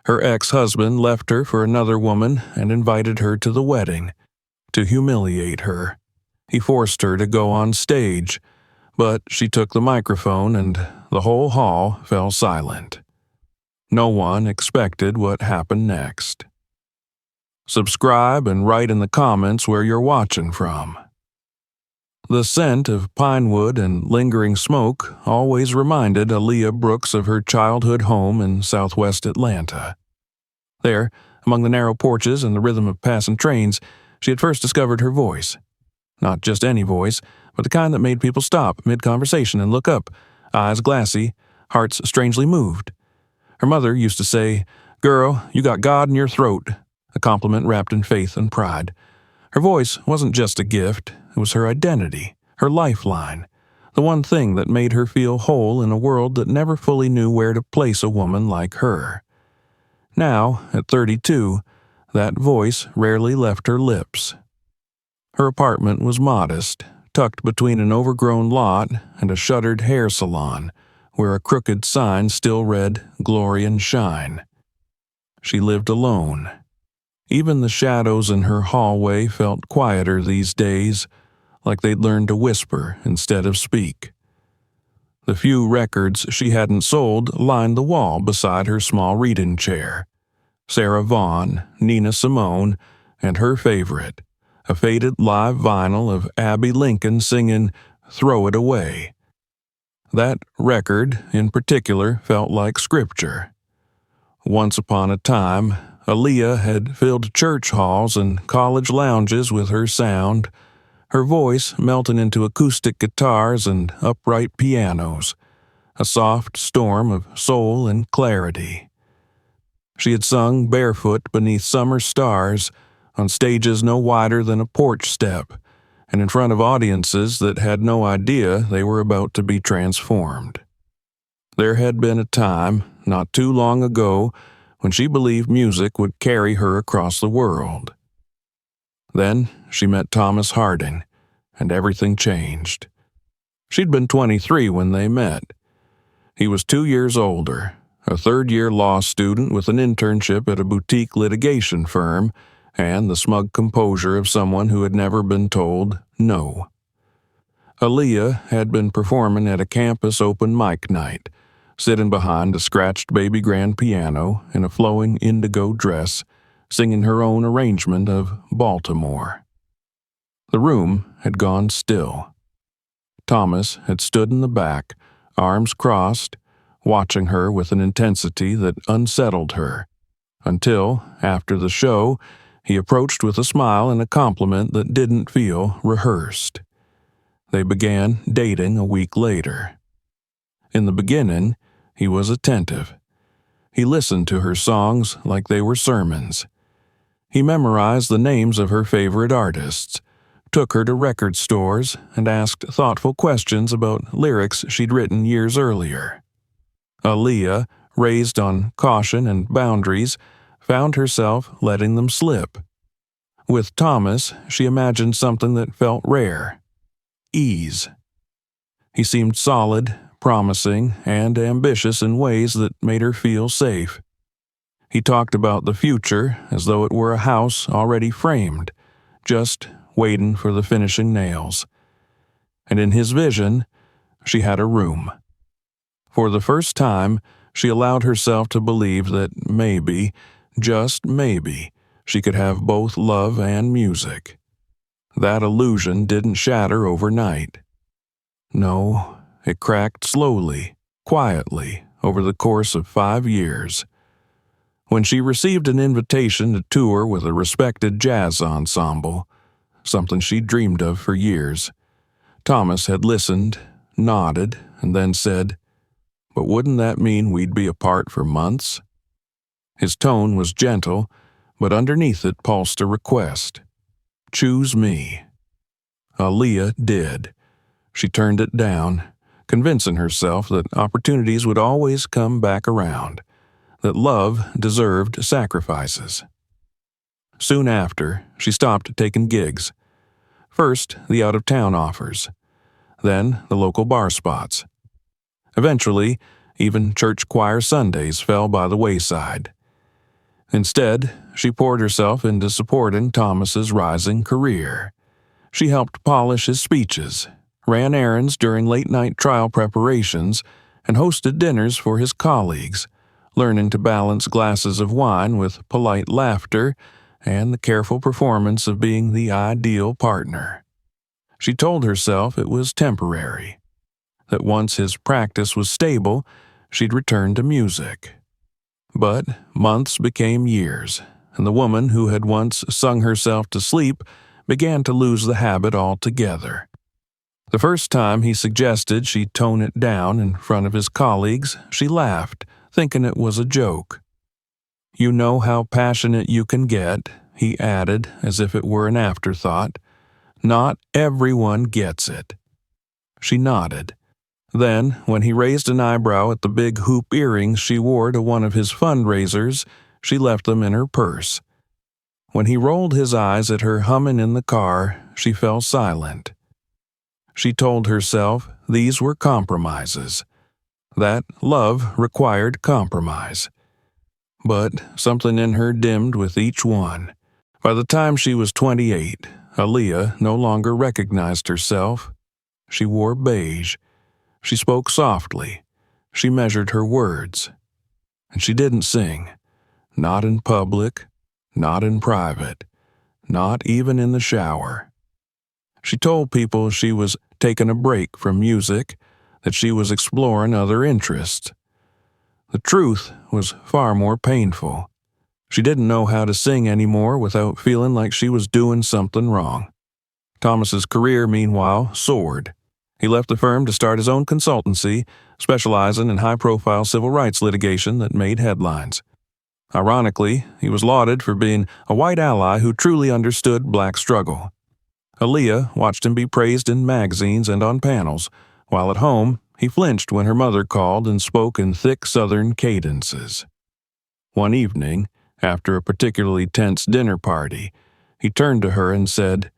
Her ex-husband left her for another woman and invited her to the wedding, to humiliate her. He forced her to go on stage, but she took the microphone and the whole hall fell silent. No one expected what happened next. Subscribe and write in the comments where you're watching from. The scent of pine wood and lingering smoke always reminded Aaliyah Brooks of her childhood home in southwest Atlanta. There, among the narrow porches and the rhythm of passing trains, she had first discovered her voice. Not just any voice, but the kind that made people stop mid-conversation and look up, eyes glassy, hearts strangely moved. Her mother used to say, "Girl, you got God in your throat," a compliment wrapped in faith and pride. Her voice wasn't just a gift, it was her identity, her lifeline, the one thing that made her feel whole in a world that never fully knew where to place a woman like her. Now, at 32, that voice rarely left her lips. Her apartment was modest, tucked between an overgrown lot and a shuttered hair salon, where a crooked sign still read "Glory and Shine." She lived alone. Even the shadows in her hallway felt quieter these days, like they'd learned to whisper instead of speak. The few records she hadn't sold lined the wall beside her small reading chair. Sarah Vaughan, Nina Simone, and her favorite, a faded live vinyl of Abby Lincoln singing "Throw It Away." That record, in particular, felt like scripture. Once upon a time, Aaliyah had filled church halls and college lounges with her sound, her voice melting into acoustic guitars and upright pianos, a soft storm of soul and clarity. She had sung barefoot beneath summer stars, on stages no wider than a porch step, and in front of audiences that had no idea they were about to be transformed. There had been a time, not too long ago, when she believed music would carry her across the world. Then she met Thomas Harding, and everything changed. She'd been 23 when they met. He was 2 years older, a third-year law student with an internship at a boutique litigation firm, and the smug composure of someone who had never been told no. Aaliyah had been performing at a campus open mic night, sitting behind a scratched baby grand piano in a flowing indigo dress, singing her own arrangement of Baltimore. The room had gone still. Thomas had stood in the back, arms crossed, watching her with an intensity that unsettled her, until, after the show, he approached with a smile and a compliment that didn't feel rehearsed. They began dating a week later. In the beginning, he was attentive. He listened to her songs like they were sermons. He memorized the names of her favorite artists, took her to record stores, and asked thoughtful questions about lyrics she'd written years earlier. Aaliyah, raised on caution and boundaries, found herself letting them slip. With Thomas, she imagined something that felt rare: ease. He seemed solid, promising, and ambitious in ways that made her feel safe. He talked about the future as though it were a house already framed, just waiting for the finishing nails. And in his vision, she had a room. For the first time, she allowed herself to believe that maybe, just maybe, she could have both love and music. That illusion didn't shatter overnight. No, it cracked slowly, quietly, over the course of 5 years. When she received an invitation to tour with a respected jazz ensemble, something she'd dreamed of for years, Thomas had listened, nodded, and then said, "But wouldn't that mean we'd be apart for months?" His tone was gentle, but underneath it pulsed a request. "Choose me." Aaliyah did. She turned it down, convincing herself that opportunities would always come back around, that love deserved sacrifices. Soon after, she stopped taking gigs. First, the out-of-town offers, then the local bar spots. Eventually, even church choir Sundays fell by the wayside. Instead, she poured herself into supporting Thomas's rising career. She helped polish his speeches, ran errands during late-night trial preparations, and hosted dinners for his colleagues, learning to balance glasses of wine with polite laughter and the careful performance of being the ideal partner. She told herself it was temporary, that once his practice was stable, she'd return to music. But months became years, and the woman who had once sung herself to sleep began to lose the habit altogether. The first time he suggested she tone it down in front of his colleagues, she laughed, thinking it was a joke. "You know how passionate you can get," he added, as if it were an afterthought. "Not everyone gets it." She nodded. Then, when he raised an eyebrow at the big hoop earrings she wore to one of his fundraisers, she left them in her purse. When he rolled his eyes at her humming in the car, she fell silent. She told herself these were compromises, that love required compromise. But something in her dimmed with each one. By the time she was 28, Aaliyah no longer recognized herself. She wore beige. She spoke softly. She measured her words. And she didn't sing. Not in public, not in private, not even in the shower. She told people she was taking a break from music, that she was exploring other interests. The truth was far more painful. She didn't know how to sing anymore without feeling like she was doing something wrong. Thomas's career, meanwhile, soared. He left the firm to start his own consultancy, specializing in high-profile civil rights litigation that made headlines. Ironically, he was lauded for being a white ally who truly understood black struggle. Aaliyah watched him be praised in magazines and on panels, while at home, he flinched when her mother called and spoke in thick Southern cadences. One evening, after a particularly tense dinner party, he turned to her and said,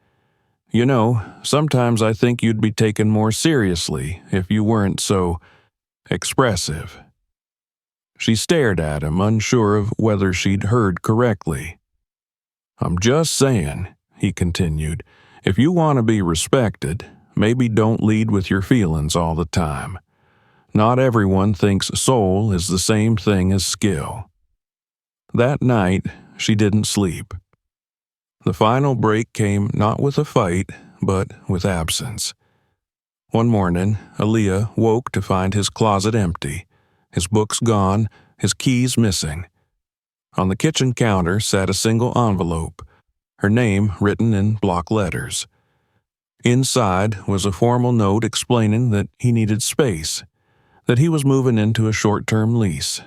"You know, sometimes I think you'd be taken more seriously if you weren't so expressive." She stared at him, unsure of whether she'd heard correctly. "I'm just saying," he continued, "if you want to be respected, maybe don't lead with your feelings all the time. Not everyone thinks soul is the same thing as skill." That night, she didn't sleep. The final break came not with a fight, but with absence. One morning, Aaliyah woke to find his closet empty, his books gone, his keys missing. On the kitchen counter sat a single envelope, her name written in block letters. Inside was a formal note explaining that he needed space, that he was moving into a short-term lease,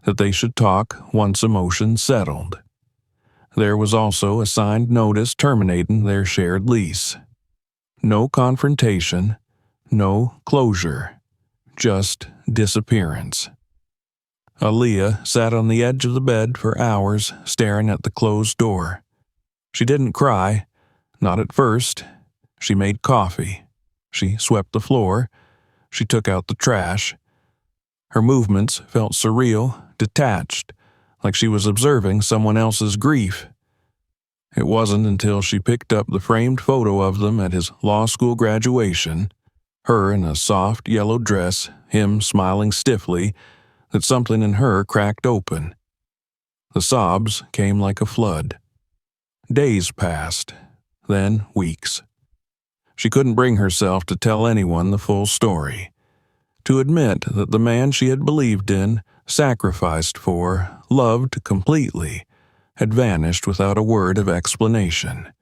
that they should talk once emotions settled. There was also a signed notice terminating their shared lease. No confrontation, no closure, just disappearance. Aaliyah sat on the edge of the bed for hours, staring at the closed door. She didn't cry, not at first. She made coffee. She swept the floor. She took out the trash. Her movements felt surreal, detached, like she was observing someone else's grief. It wasn't until she picked up the framed photo of them at his law school graduation, her in a soft yellow dress, him smiling stiffly, that something in her cracked open. The sobs came like a flood. Days passed, then weeks. She couldn't bring herself to tell anyone the full story, to admit that the man she had believed in, sacrificed for, loved completely, had vanished without a word of explanation,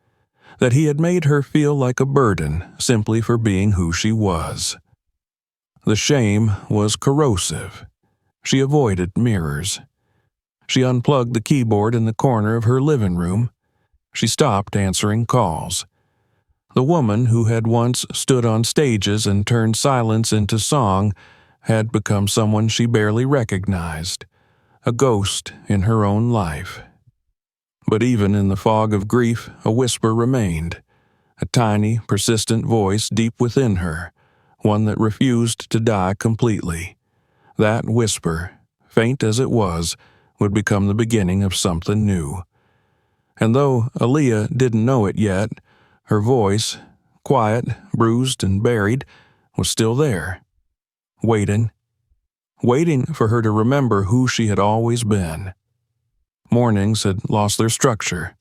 that he had made her feel like a burden simply for being who she was. The shame was corrosive. She avoided mirrors. She unplugged the keyboard in the corner of her living room. She stopped answering calls. The woman who had once stood on stages and turned silence into song had become someone she barely recognized, a ghost in her own life. But even in the fog of grief, a whisper remained, a tiny, persistent voice deep within her, one that refused to die completely. That whisper, faint as it was would become the beginning of something new. And though Aaliyah didn't know it yet, her voice, quiet, bruised, and buried, was still there, waiting for her to remember who she had always been. Mornings had lost their structure.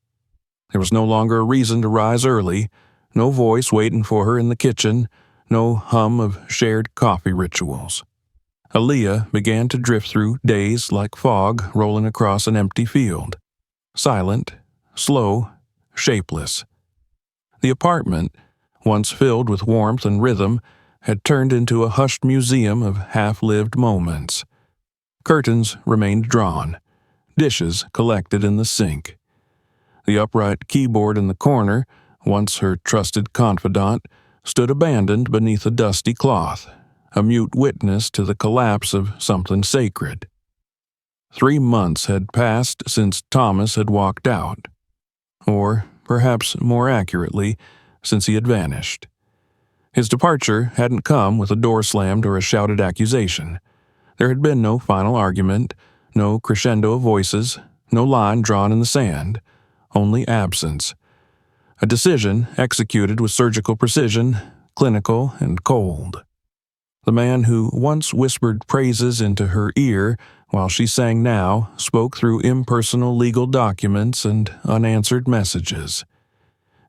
There was no longer a reason to rise early, no voice waiting for her in the kitchen, no hum of shared coffee rituals. Aaliyah began to drift through days like fog rolling across an empty field. Silent, slow, shapeless. The apartment, once filled with warmth and rhythm, had turned into a hushed museum of half-lived moments. Curtains remained drawn, dishes collected in the sink. The upright keyboard in the corner, once her trusted confidant, stood abandoned beneath a dusty cloth, a mute witness to the collapse of something sacred. 3 months had passed since Thomas had walked out, or, perhaps more accurately, since he had vanished. His departure hadn't come with a door slammed or a shouted accusation. There had been no final argument, no crescendo of voices, no line drawn in the sand, only absence. A decision executed with surgical precision, clinical and cold. The man who once whispered praises into her ear while she sang now spoke through impersonal legal documents and unanswered messages.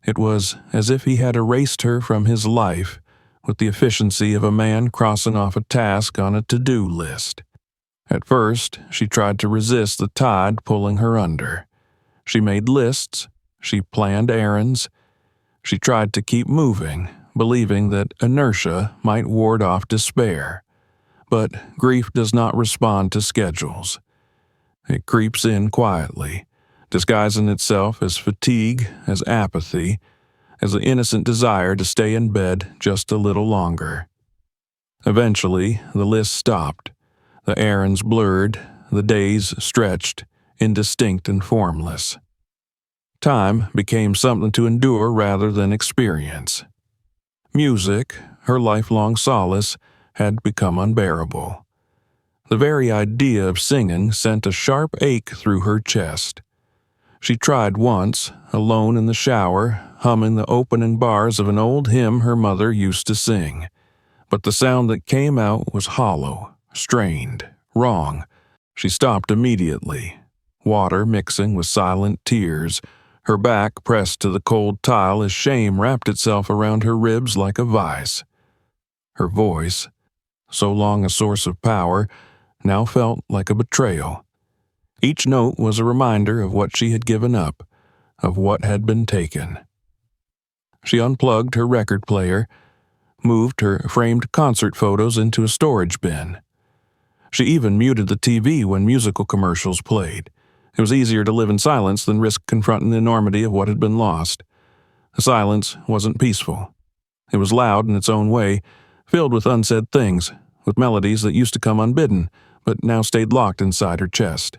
It was as if he had erased her from his life with the efficiency of a man crossing off a task on a to-do list. At first, she tried to resist the tide pulling her under. She made lists, she planned errands, she tried to keep moving, believing that inertia might ward off despair. But grief does not respond to schedules. It creeps in quietly, disguising itself as fatigue, as apathy, as the innocent desire to stay in bed just a little longer. Eventually, the list stopped. The errands blurred, the days stretched, indistinct and formless. Time became something to endure rather than experience. Music, her lifelong solace, had become unbearable. The very idea of singing sent a sharp ache through her chest. She tried once, alone in the shower, humming the opening bars of an old hymn her mother used to sing. But the sound that came out was hollow, strained, wrong. She stopped immediately, water mixing with silent tears, her back pressed to the cold tile as shame wrapped itself around her ribs like a vice. Her voice, so long a source of power, now felt like a betrayal. Each note was a reminder of what she had given up, of what had been taken. She unplugged her record player, moved her framed concert photos into a storage bin. She even muted the TV when musical commercials played. It was easier to live in silence than risk confronting the enormity of what had been lost. The silence wasn't peaceful. It was loud in its own way, filled with unsaid things, with melodies that used to come unbidden, but now stayed locked inside her chest.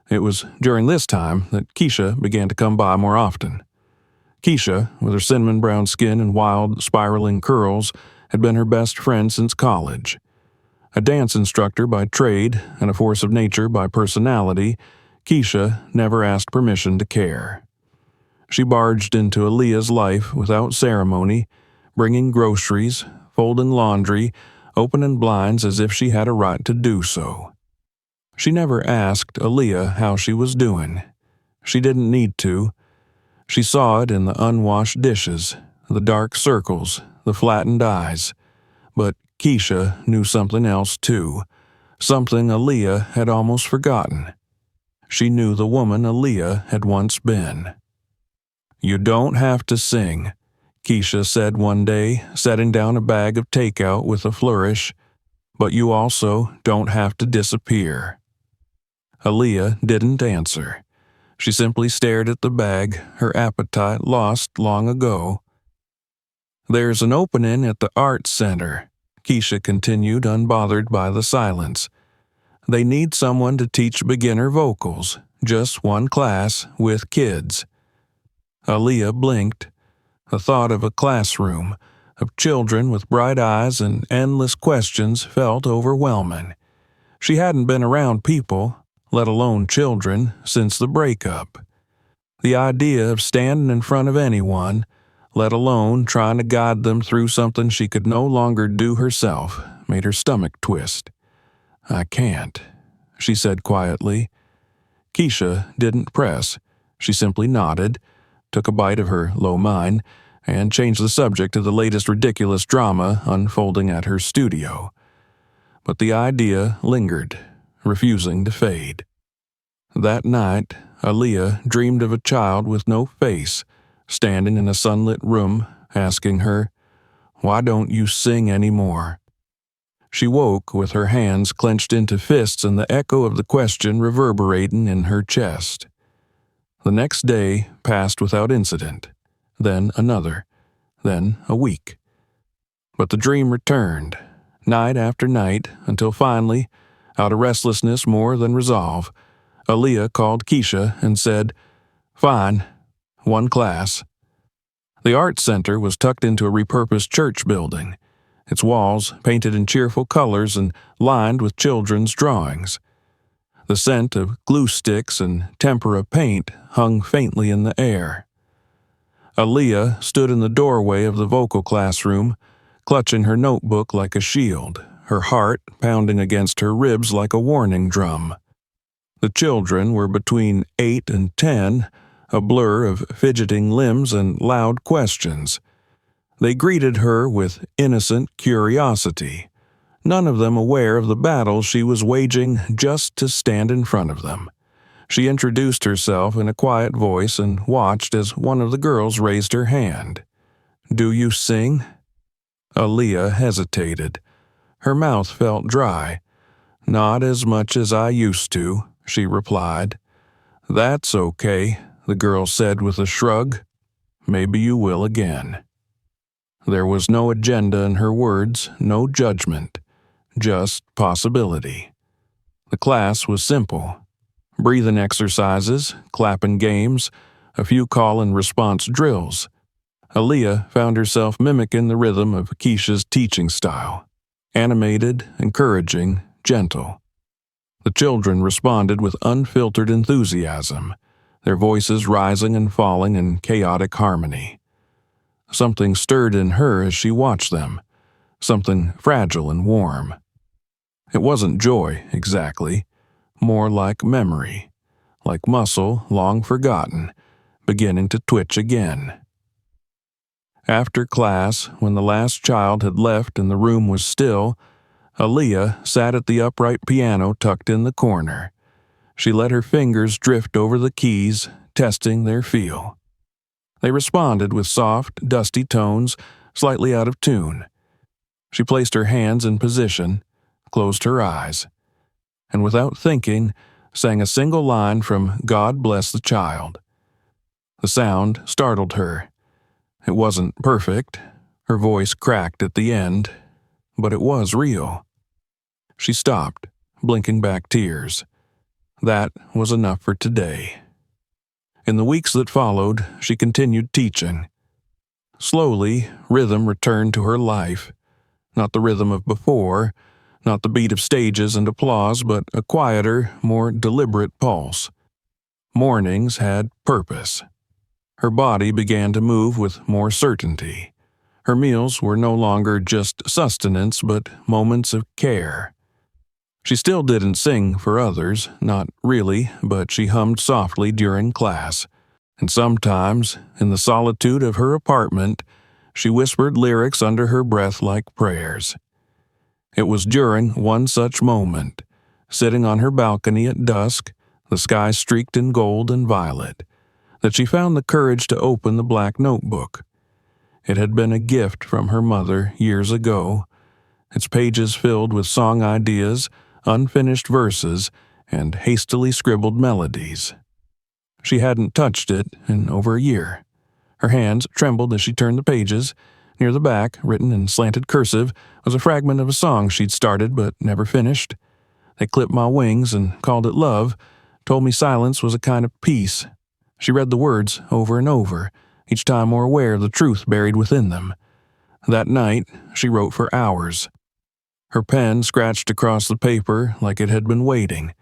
It was during this time that Keisha began to come by more often. Keisha, with her cinnamon brown skin and wild, spiraling curls, had been her best friend since college. A dance instructor by trade and a force of nature by personality, Keisha never asked permission to care. She barged into Aaliyah's life without ceremony, bringing groceries, folding laundry, opening blinds as if she had a right to do so. She never asked Aaliyah how she was doing. She didn't need to. She saw it in the unwashed dishes, the dark circles, the flattened eyes. But Keisha knew something else too, something Aaliyah had almost forgotten. She knew the woman Aaliyah had once been. "You don't have to sing," Keisha said one day, setting down a bag of takeout with a flourish, "but you also don't have to disappear." Aaliyah didn't answer. She simply stared at the bag, her appetite lost long ago. "There's an opening at the Arts Center," Keisha continued, unbothered by the silence. "They need someone to teach beginner vocals, just one class with kids." Aaliyah blinked. The thought of a classroom, of children with bright eyes and endless questions felt overwhelming. She hadn't been around people, let alone children, since the breakup. The idea of standing in front of anyone, let alone trying to guide them through something she could no longer do herself, made her stomach twist. "I can't," she said quietly. Keisha didn't press. She simply nodded, took a bite of her lo mein, and changed the subject to the latest ridiculous drama unfolding at her studio. But the idea lingered, refusing to fade. That night, Aaliyah dreamed of a child with no face, standing in a sunlit room, asking her, "Why don't you sing anymore?" She woke with her hands clenched into fists and the echo of the question reverberating in her chest. The next day passed without incident, then another, then a week. But the dream returned, night after night, until finally, out of restlessness more than resolve, Aaliyah called Keisha and said, "Fine, one class." The art center was tucked into a repurposed church building, its walls painted in cheerful colors and lined with children's drawings. The scent of glue sticks and tempera paint hung faintly in the air. Aaliyah stood in the doorway of the vocal classroom, clutching her notebook like a shield, her heart pounding against her ribs like a warning drum. The children were between 8 and 10, a blur of fidgeting limbs and loud questions. They greeted her with innocent curiosity, none of them aware of the battle she was waging just to stand in front of them. She introduced herself in a quiet voice and watched as one of the girls raised her hand. "Do you sing?" Aaliyah hesitated. Her mouth felt dry. "Not as much as I used to," she replied. "That's okay," the girl said with a shrug. "Maybe you will again." There was no agenda in her words, no judgment, just possibility. The class was simple. Breathing exercises, clapping games, a few call-and-response drills. Aaliyah found herself mimicking the rhythm of Keisha's teaching style, animated, encouraging, gentle. The children responded with unfiltered enthusiasm, their voices rising and falling in chaotic harmony. Something stirred in her as she watched them, something fragile and warm. It wasn't joy, exactly, more like memory, like muscle long forgotten, beginning to twitch again. After class, when the last child had left and the room was still, Aaliyah sat at the upright piano tucked in the corner. She let her fingers drift over the keys, testing their feel. They responded with soft, dusty tones, slightly out of tune. She placed her hands in position, closed her eyes, and without thinking, sang a single line from "God Bless the Child." The sound startled her. It wasn't perfect. Her voice cracked at the end, but it was real. She stopped, blinking back tears. That was enough for today. In the weeks that followed, she continued teaching. Slowly, rhythm returned to her life. Not the rhythm of before, not the beat of stages and applause, but a quieter, more deliberate pulse. Mornings had purpose. Her body began to move with more certainty. Her meals were no longer just sustenance, but moments of care. She still didn't sing for others, not really, but she hummed softly during class. And sometimes, in the solitude of her apartment, she whispered lyrics under her breath like prayers. It was during one such moment, sitting on her balcony at dusk, the sky streaked in gold and violet, that she found the courage to open the black notebook. It had been a gift from her mother years ago, its pages filled with song ideas, unfinished verses, and hastily scribbled melodies. She hadn't touched it in over a year. Her hands trembled as she turned the pages. Near the back, written in slanted cursive, was a fragment of a song she'd started but never finished. "They clipped my wings and called it love, told me silence was a kind of peace." She read the words over and over, each time more aware of the truth buried within them. That night, she wrote for hours. Her pen scratched across the paper like it had been waiting,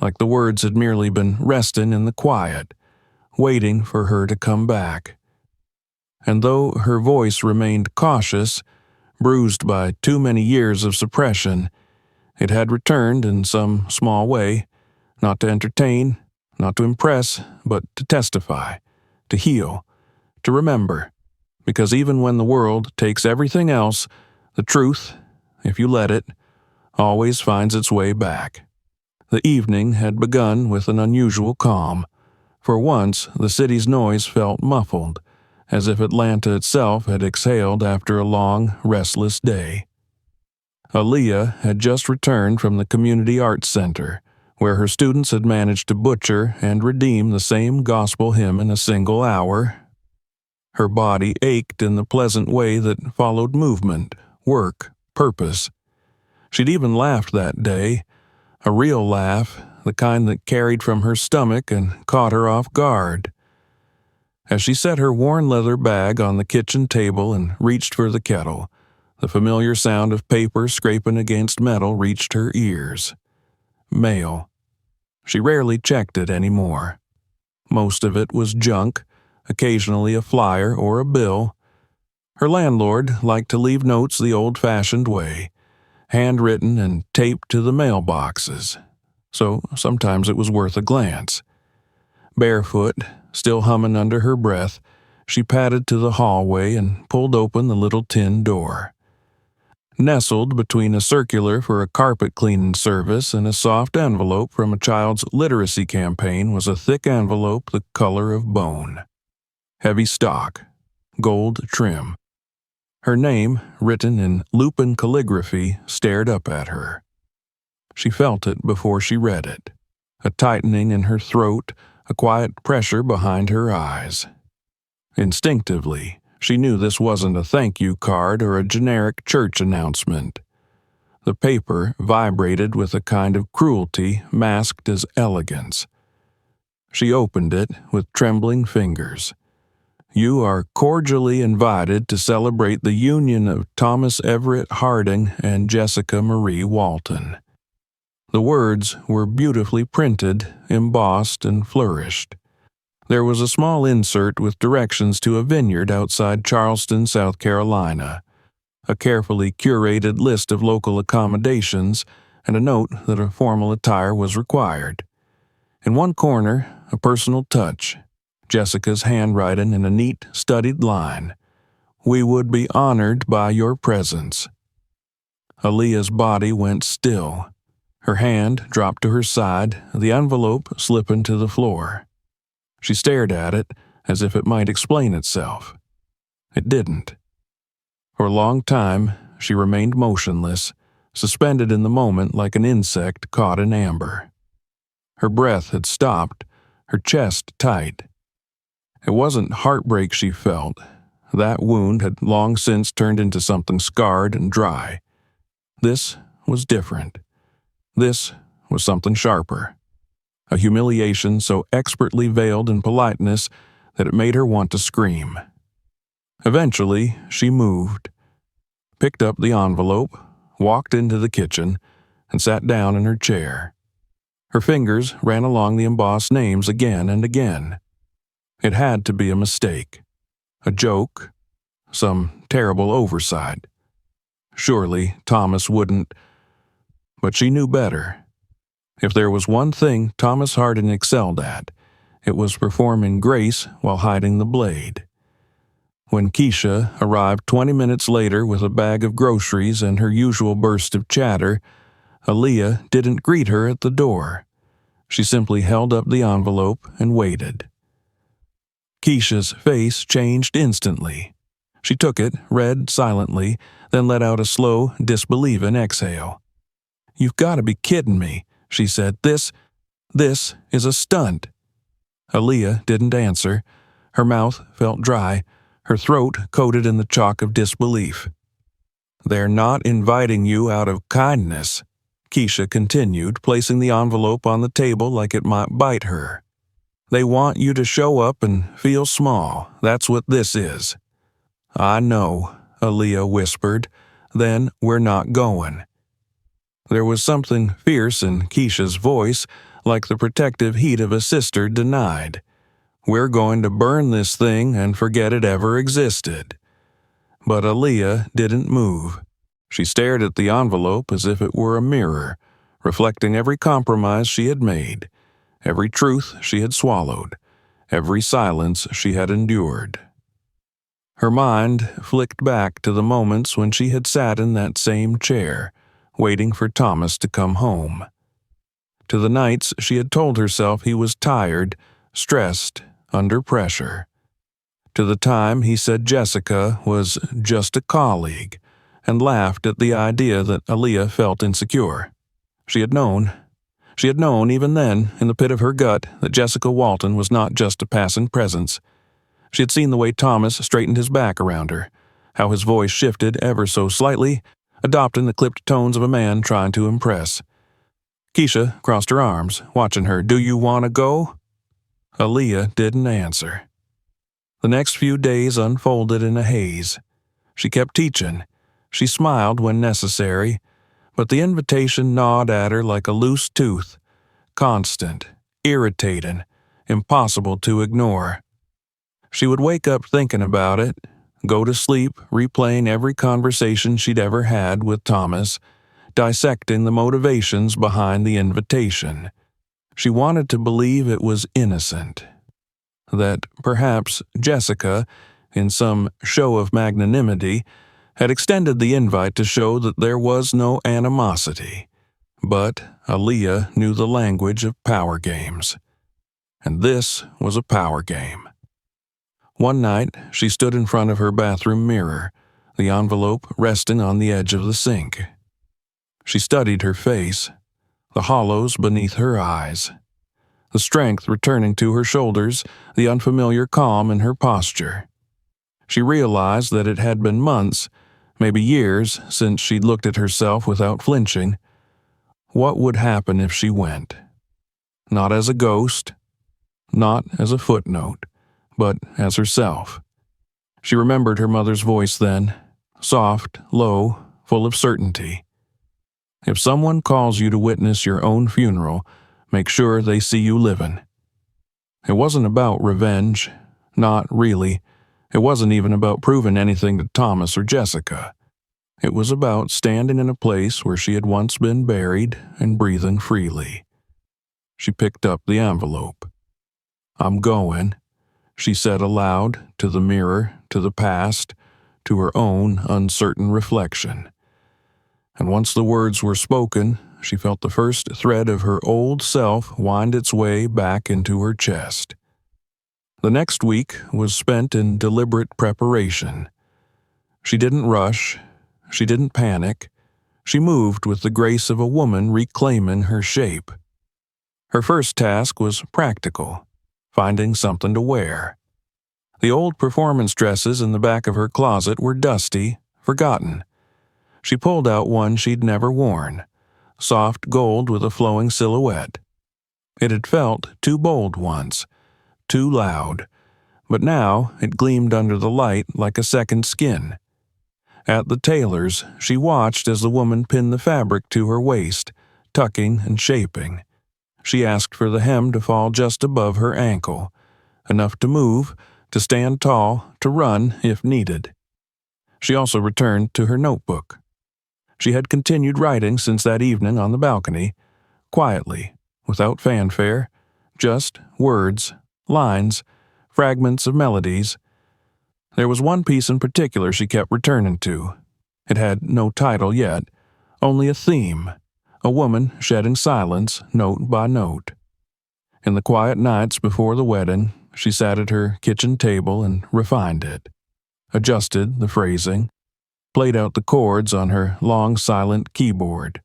like the words had merely been resting in the quiet, waiting for her to come back. And though her voice remained cautious, bruised by too many years of suppression, it had returned in some small way, not to entertain, not to impress, but to testify, to heal, to remember, because even when the world takes everything else, the truth, if you let it, always finds its way back. The evening had begun with an unusual calm. For once, the city's noise felt muffled, as if Atlanta itself had exhaled after a long, restless day. Aaliyah had just returned from the Community Arts Center, where her students had managed to butcher and redeem the same gospel hymn in a single hour. Her body ached in the pleasant way that followed movement, work, purpose. She'd even laughed that day, a real laugh, the kind that carried from her stomach and caught her off guard. As she set her worn leather bag on the kitchen table and reached for the kettle, the familiar sound of paper scraping against metal reached her ears. Mail. She rarely checked it anymore. Most of it was junk, occasionally a flyer or a bill. Her landlord liked to leave notes the old-fashioned way, handwritten and taped to the mailboxes, so sometimes it was worth a glance. Barefoot, still humming under her breath, she padded to the hallway and pulled open the little tin door. Nestled between a circular for a carpet cleaning service and a soft envelope from a child's literacy campaign was a thick envelope the color of bone. Heavy stock, gold trim. Her name, written in lupin calligraphy, stared up at her. She felt it before she read it, a tightening in her throat, a quiet pressure behind her eyes. Instinctively, she knew this wasn't a thank you card or a generic church announcement. The paper vibrated with a kind of cruelty masked as elegance. She opened it with trembling fingers. You are cordially invited to celebrate the union of Thomas Everett Harding and Jessica Marie Walton. The words were beautifully printed, embossed, and flourished. There was a small insert with directions to a vineyard outside Charleston, South Carolina, a carefully curated list of local accommodations, and a note that a formal attire was required. In one corner, a personal touch, Jessica's handwriting in a neat, studied line. We would be honored by your presence. Aaliyah's body went still. Her hand dropped to her side, the envelope slipping to the floor. She stared at it as if it might explain itself. It didn't. For a long time, she remained motionless, suspended in the moment like an insect caught in amber. Her breath had stopped, her chest tight. It wasn't heartbreak she felt. That wound had long since turned into something scarred and dry. This was different. This was something sharper. A humiliation so expertly veiled in politeness that it made her want to scream. Eventually, she moved, picked up the envelope, walked into the kitchen, and sat down in her chair. Her fingers ran along the embossed names again and again. It had to be a mistake, a joke, some terrible oversight. Surely Thomas wouldn't, but she knew better. If there was one thing Thomas Harding excelled at, it was performing grace while hiding the blade. When Keisha arrived 20 minutes later with a bag of groceries and her usual burst of chatter, Aaliyah didn't greet her at the door. She simply held up the envelope and waited. Keisha's face changed instantly. She took it, read silently, then let out a slow, disbelieving exhale. You've got to be kidding me, she said. This is a stunt. Aaliyah didn't answer. Her mouth felt dry, her throat coated in the chalk of disbelief. They're not inviting you out of kindness, Keisha continued, placing the envelope on the table like it might bite her. They want you to show up and feel small. That's what this is. I know, Aaliyah whispered. Then we're not going. There was something fierce in Keisha's voice, like the protective heat of a sister denied. "We're going to burn this thing and forget it ever existed." But Aaliyah didn't move. She stared at the envelope as if it were a mirror, reflecting every compromise she had made, every truth she had swallowed, every silence she had endured. Her mind flicked back to the moments when she had sat in that same chair, waiting for Thomas to come home. To the nights she had told herself he was tired, stressed, under pressure. To the time he said Jessica was just a colleague, and laughed at the idea that Aaliyah felt insecure. She had known even then, in the pit of her gut, that Jessica Walton was not just a passing presence. She had seen the way Thomas straightened his back around her, how his voice shifted ever so slightly, adopting the clipped tones of a man trying to impress. Keisha crossed her arms, watching her. "Do you want to go?" Aaliyah didn't answer. The next few days unfolded in a haze. She kept teaching. She smiled when necessary, but the invitation gnawed at her like a loose tooth, constant, irritating, impossible to ignore. She would wake up thinking about it, go to sleep replaying every conversation she'd ever had with Thomas, dissecting the motivations behind the invitation. She wanted to believe it was innocent, that perhaps Jessica, in some show of magnanimity, had extended the invite to show that there was no animosity. But Aaliyah knew the language of power games. And this was a power game. One night, she stood in front of her bathroom mirror, the envelope resting on the edge of the sink. She studied her face, the hollows beneath her eyes, the strength returning to her shoulders, the unfamiliar calm in her posture. She realized that it had been months, maybe years, since she'd looked at herself without flinching. What would happen if she went? Not as a ghost, not as a footnote, but as herself. She remembered her mother's voice then, soft, low, full of certainty. "If someone calls you to witness your own funeral, make sure they see you living." It wasn't about revenge, not really. It wasn't even about proving anything to Thomas or Jessica. It was about standing in a place where she had once been buried and breathing freely. She picked up the envelope. "I'm going," she said aloud, to the mirror, to the past, to her own uncertain reflection. And once the words were spoken, she felt the first thread of her old self wind its way back into her chest. The next week was spent in deliberate preparation. She didn't rush. She didn't panic. She moved with the grace of a woman reclaiming her shape. Her first task was practical, finding something to wear. The old performance dresses in the back of her closet were dusty, forgotten. She pulled out one she'd never worn, soft gold with a flowing silhouette. It had felt too bold once, too loud, but now it gleamed under the light like a second skin. At the tailor's, she watched as the woman pinned the fabric to her waist, tucking and shaping. She asked for the hem to fall just above her ankle, enough to move, to stand tall, to run if needed. She also returned to her notebook. She had continued writing since that evening on the balcony, quietly, without fanfare, just words, lines, fragments of melodies. There was one piece in particular she kept returning to. It had no title yet, only a theme, a woman shedding silence note by note. In the quiet nights before the wedding, she sat at her kitchen table and refined it, adjusted the phrasing, played out the chords on her long silent keyboard.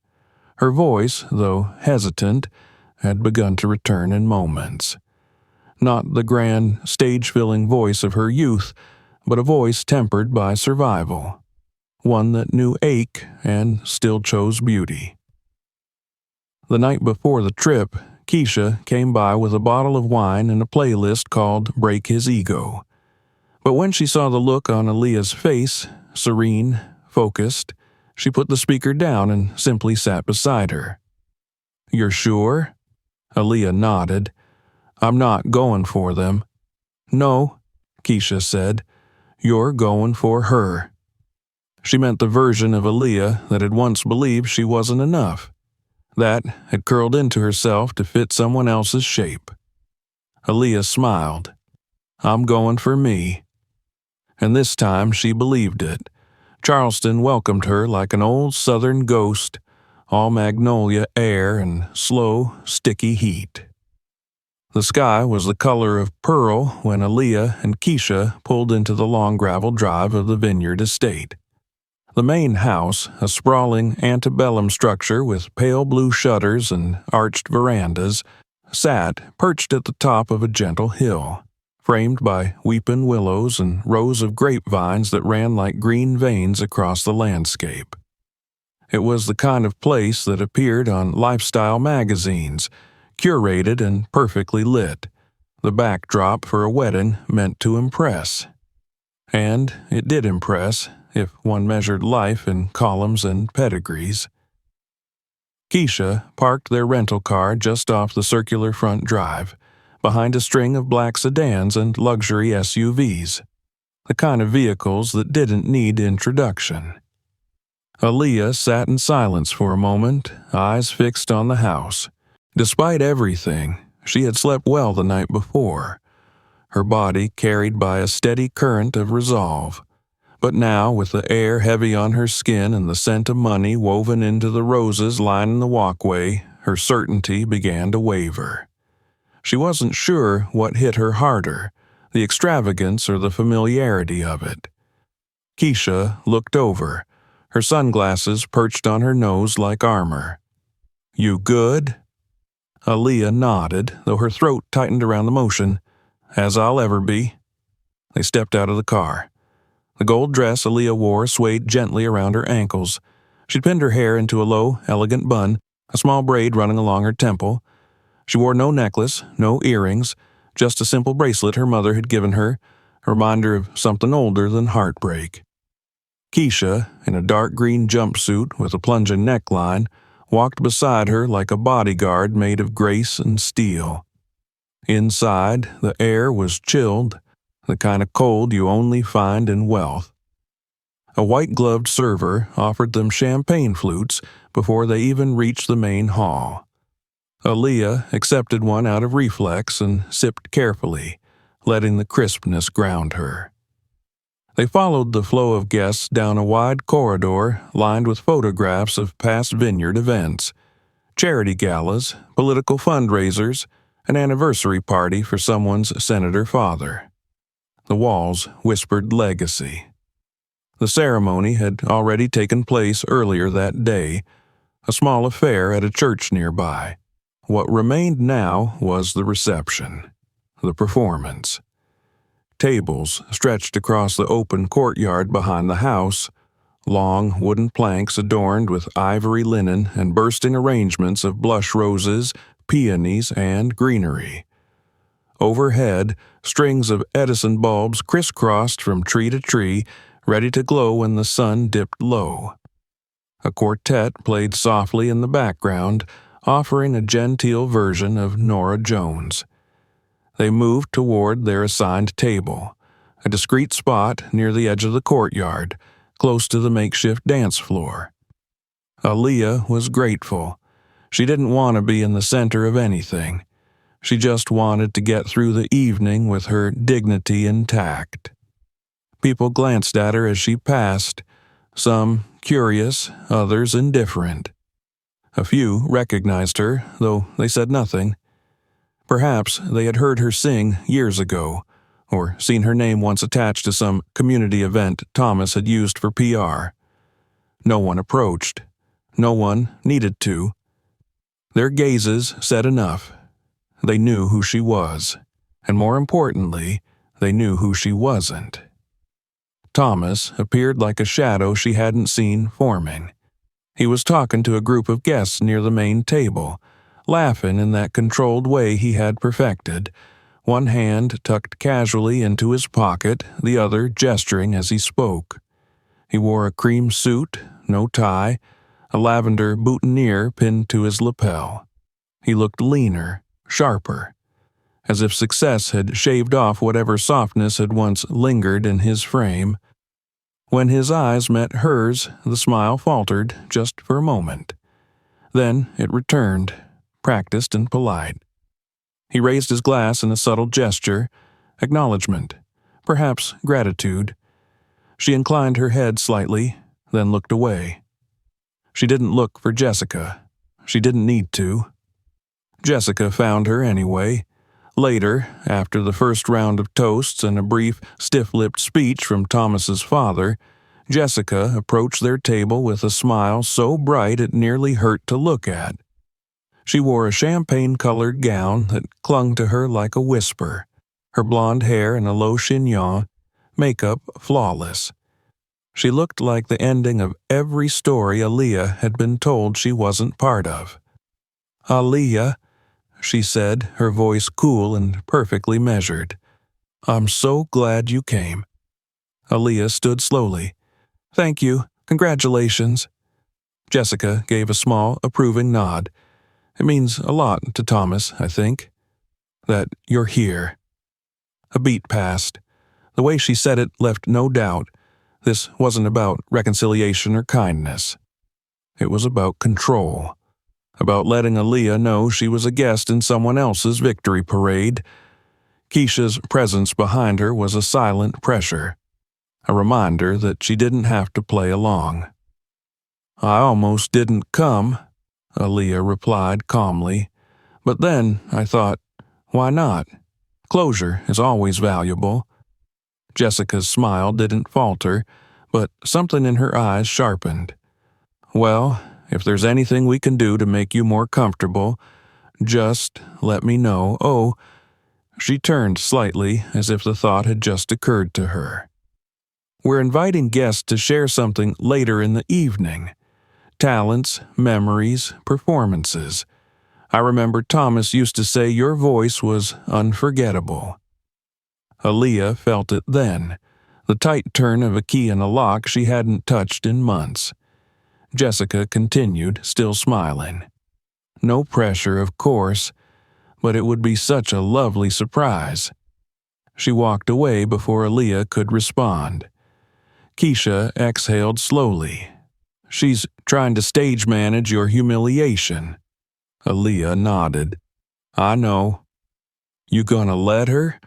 Her voice, though hesitant, had begun to return in moments. Not the grand, stage-filling voice of her youth, but a voice tempered by survival, one that knew ache and still chose beauty. The night before the trip, Keisha came by with a bottle of wine and a playlist called Break His Ego. But when she saw the look on Aaliyah's face, serene, focused, she put the speaker down and simply sat beside her. "You're sure?" Aaliyah nodded. I'm not going for them. No, Keisha said. You're going for her. She meant the version of Aaliyah that had once believed she wasn't enough, that had curled into herself to fit someone else's shape. Aaliyah smiled. I'm going for me. And this time she believed it. Charleston welcomed her like an old southern ghost, all magnolia air and slow, sticky heat. The sky was the color of pearl when Aaliyah and Keisha pulled into the long gravel drive of the vineyard estate. The main house, a sprawling antebellum structure with pale blue shutters and arched verandas, sat perched at the top of a gentle hill, framed by weeping willows and rows of grapevines that ran like green veins across the landscape. It was the kind of place that appeared on lifestyle magazines, curated and perfectly lit, the backdrop for a wedding meant to impress. And it did impress, if one measured life in columns and pedigrees. Keisha parked their rental car just off the circular front drive, behind a string of black sedans and luxury SUVs, the kind of vehicles that didn't need introduction. Aaliyah sat in silence for a moment, eyes fixed on the house. Despite everything, she had slept well the night before, her body carried by a steady current of resolve. But now, with the air heavy on her skin and the scent of money woven into the roses lining the walkway, her certainty began to waver. She wasn't sure what hit her harder, the extravagance or the familiarity of it. Keisha looked over, her sunglasses perched on her nose like armor. You good? Aaliyah nodded, though her throat tightened around the motion. As I'll ever be. They stepped out of the car. The gold dress Aaliyah wore swayed gently around her ankles. She'd pinned her hair into a low, elegant bun, a small braid running along her temple. She wore no necklace, no earrings, just a simple bracelet her mother had given her, a reminder of something older than heartbreak. Keisha, in a dark green jumpsuit with a plunging neckline, walked beside her like a bodyguard made of grace and steel. Inside, the air was chilled, the kind of cold you only find in wealth. A white-gloved server offered them champagne flutes before they even reached the main hall. Aaliyah accepted one out of reflex and sipped carefully, letting the crispness ground her. They followed the flow of guests down a wide corridor lined with photographs of past vineyard events, charity galas, political fundraisers, an anniversary party for someone's senator father. The walls whispered legacy. The ceremony had already taken place earlier that day, a small affair at a church nearby. What remained now was the reception, the performance. Tables stretched across the open courtyard behind the house, long wooden planks adorned with ivory linen and bursting arrangements of blush roses, peonies, and greenery. Overhead, strings of Edison bulbs crisscrossed from tree to tree, ready to glow when the sun dipped low. A quartet played softly in the background, offering a genteel version of Norah Jones. They moved toward their assigned table, a discreet spot near the edge of the courtyard, close to the makeshift dance floor. Aaliyah was grateful. She didn't want to be in the center of anything. She just wanted to get through the evening with her dignity intact. People glanced at her as she passed, some curious, others indifferent. A few recognized her, though they said nothing. Perhaps they had heard her sing years ago, or seen her name once attached to some community event Thomas had used for PR. No one approached. No one needed to. Their gazes said enough. They knew who she was, and more importantly, they knew who she wasn't. Thomas appeared like a shadow she hadn't seen forming. He was talking to a group of guests near the main table, laughing in that controlled way he had perfected, one hand tucked casually into his pocket, the other gesturing as he spoke. He wore a cream suit, no tie, a lavender boutonniere pinned to his lapel. He looked leaner, sharper, as if success had shaved off whatever softness had once lingered in his frame. When his eyes met hers, the smile faltered just for a moment. Then it returned, practiced and polite. He raised his glass in a subtle gesture, acknowledgement, perhaps gratitude. She inclined her head slightly, then looked away. She didn't look for Jessica. She didn't need to. Jessica found her anyway. Later, after the first round of toasts and a brief, stiff-lipped speech from Thomas's father, Jessica approached their table with a smile so bright it nearly hurt to look at. She wore a champagne-colored gown that clung to her like a whisper, her blonde hair in a low chignon, makeup flawless. She looked like the ending of every story Aaliyah had been told she wasn't part of. "Aaliyah," she said, her voice cool and perfectly measured. "I'm so glad you came." Aaliyah stood slowly. "Thank you. Congratulations." Jessica gave a small, approving nod. "It means a lot to Thomas, I think, that you're here." A beat passed. The way she said it left no doubt. This wasn't about reconciliation or kindness. It was about control. About letting Aaliyah know she was a guest in someone else's victory parade. Keisha's presence behind her was a silent pressure, a reminder that she didn't have to play along. "I almost didn't come," Aaliyah replied calmly. "But then I thought, why not? Closure is always valuable." Jessica's smile didn't falter, but something in her eyes sharpened. "Well, if there's anything we can do to make you more comfortable, just let me know." "Oh," she turned slightly as if the thought had just occurred to her. "We're inviting guests to share something later in the evening. Talents, memories, performances. I remember Thomas used to say your voice was unforgettable." Aaliyah felt it then, the tight turn of a key in a lock she hadn't touched in months. Jessica continued, still smiling. "No pressure, of course, but it would be such a lovely surprise." She walked away before Aaliyah could respond. Keisha exhaled slowly. "She's trying to stage manage your humiliation." Aaliyah nodded. "I know." "You gonna let her?"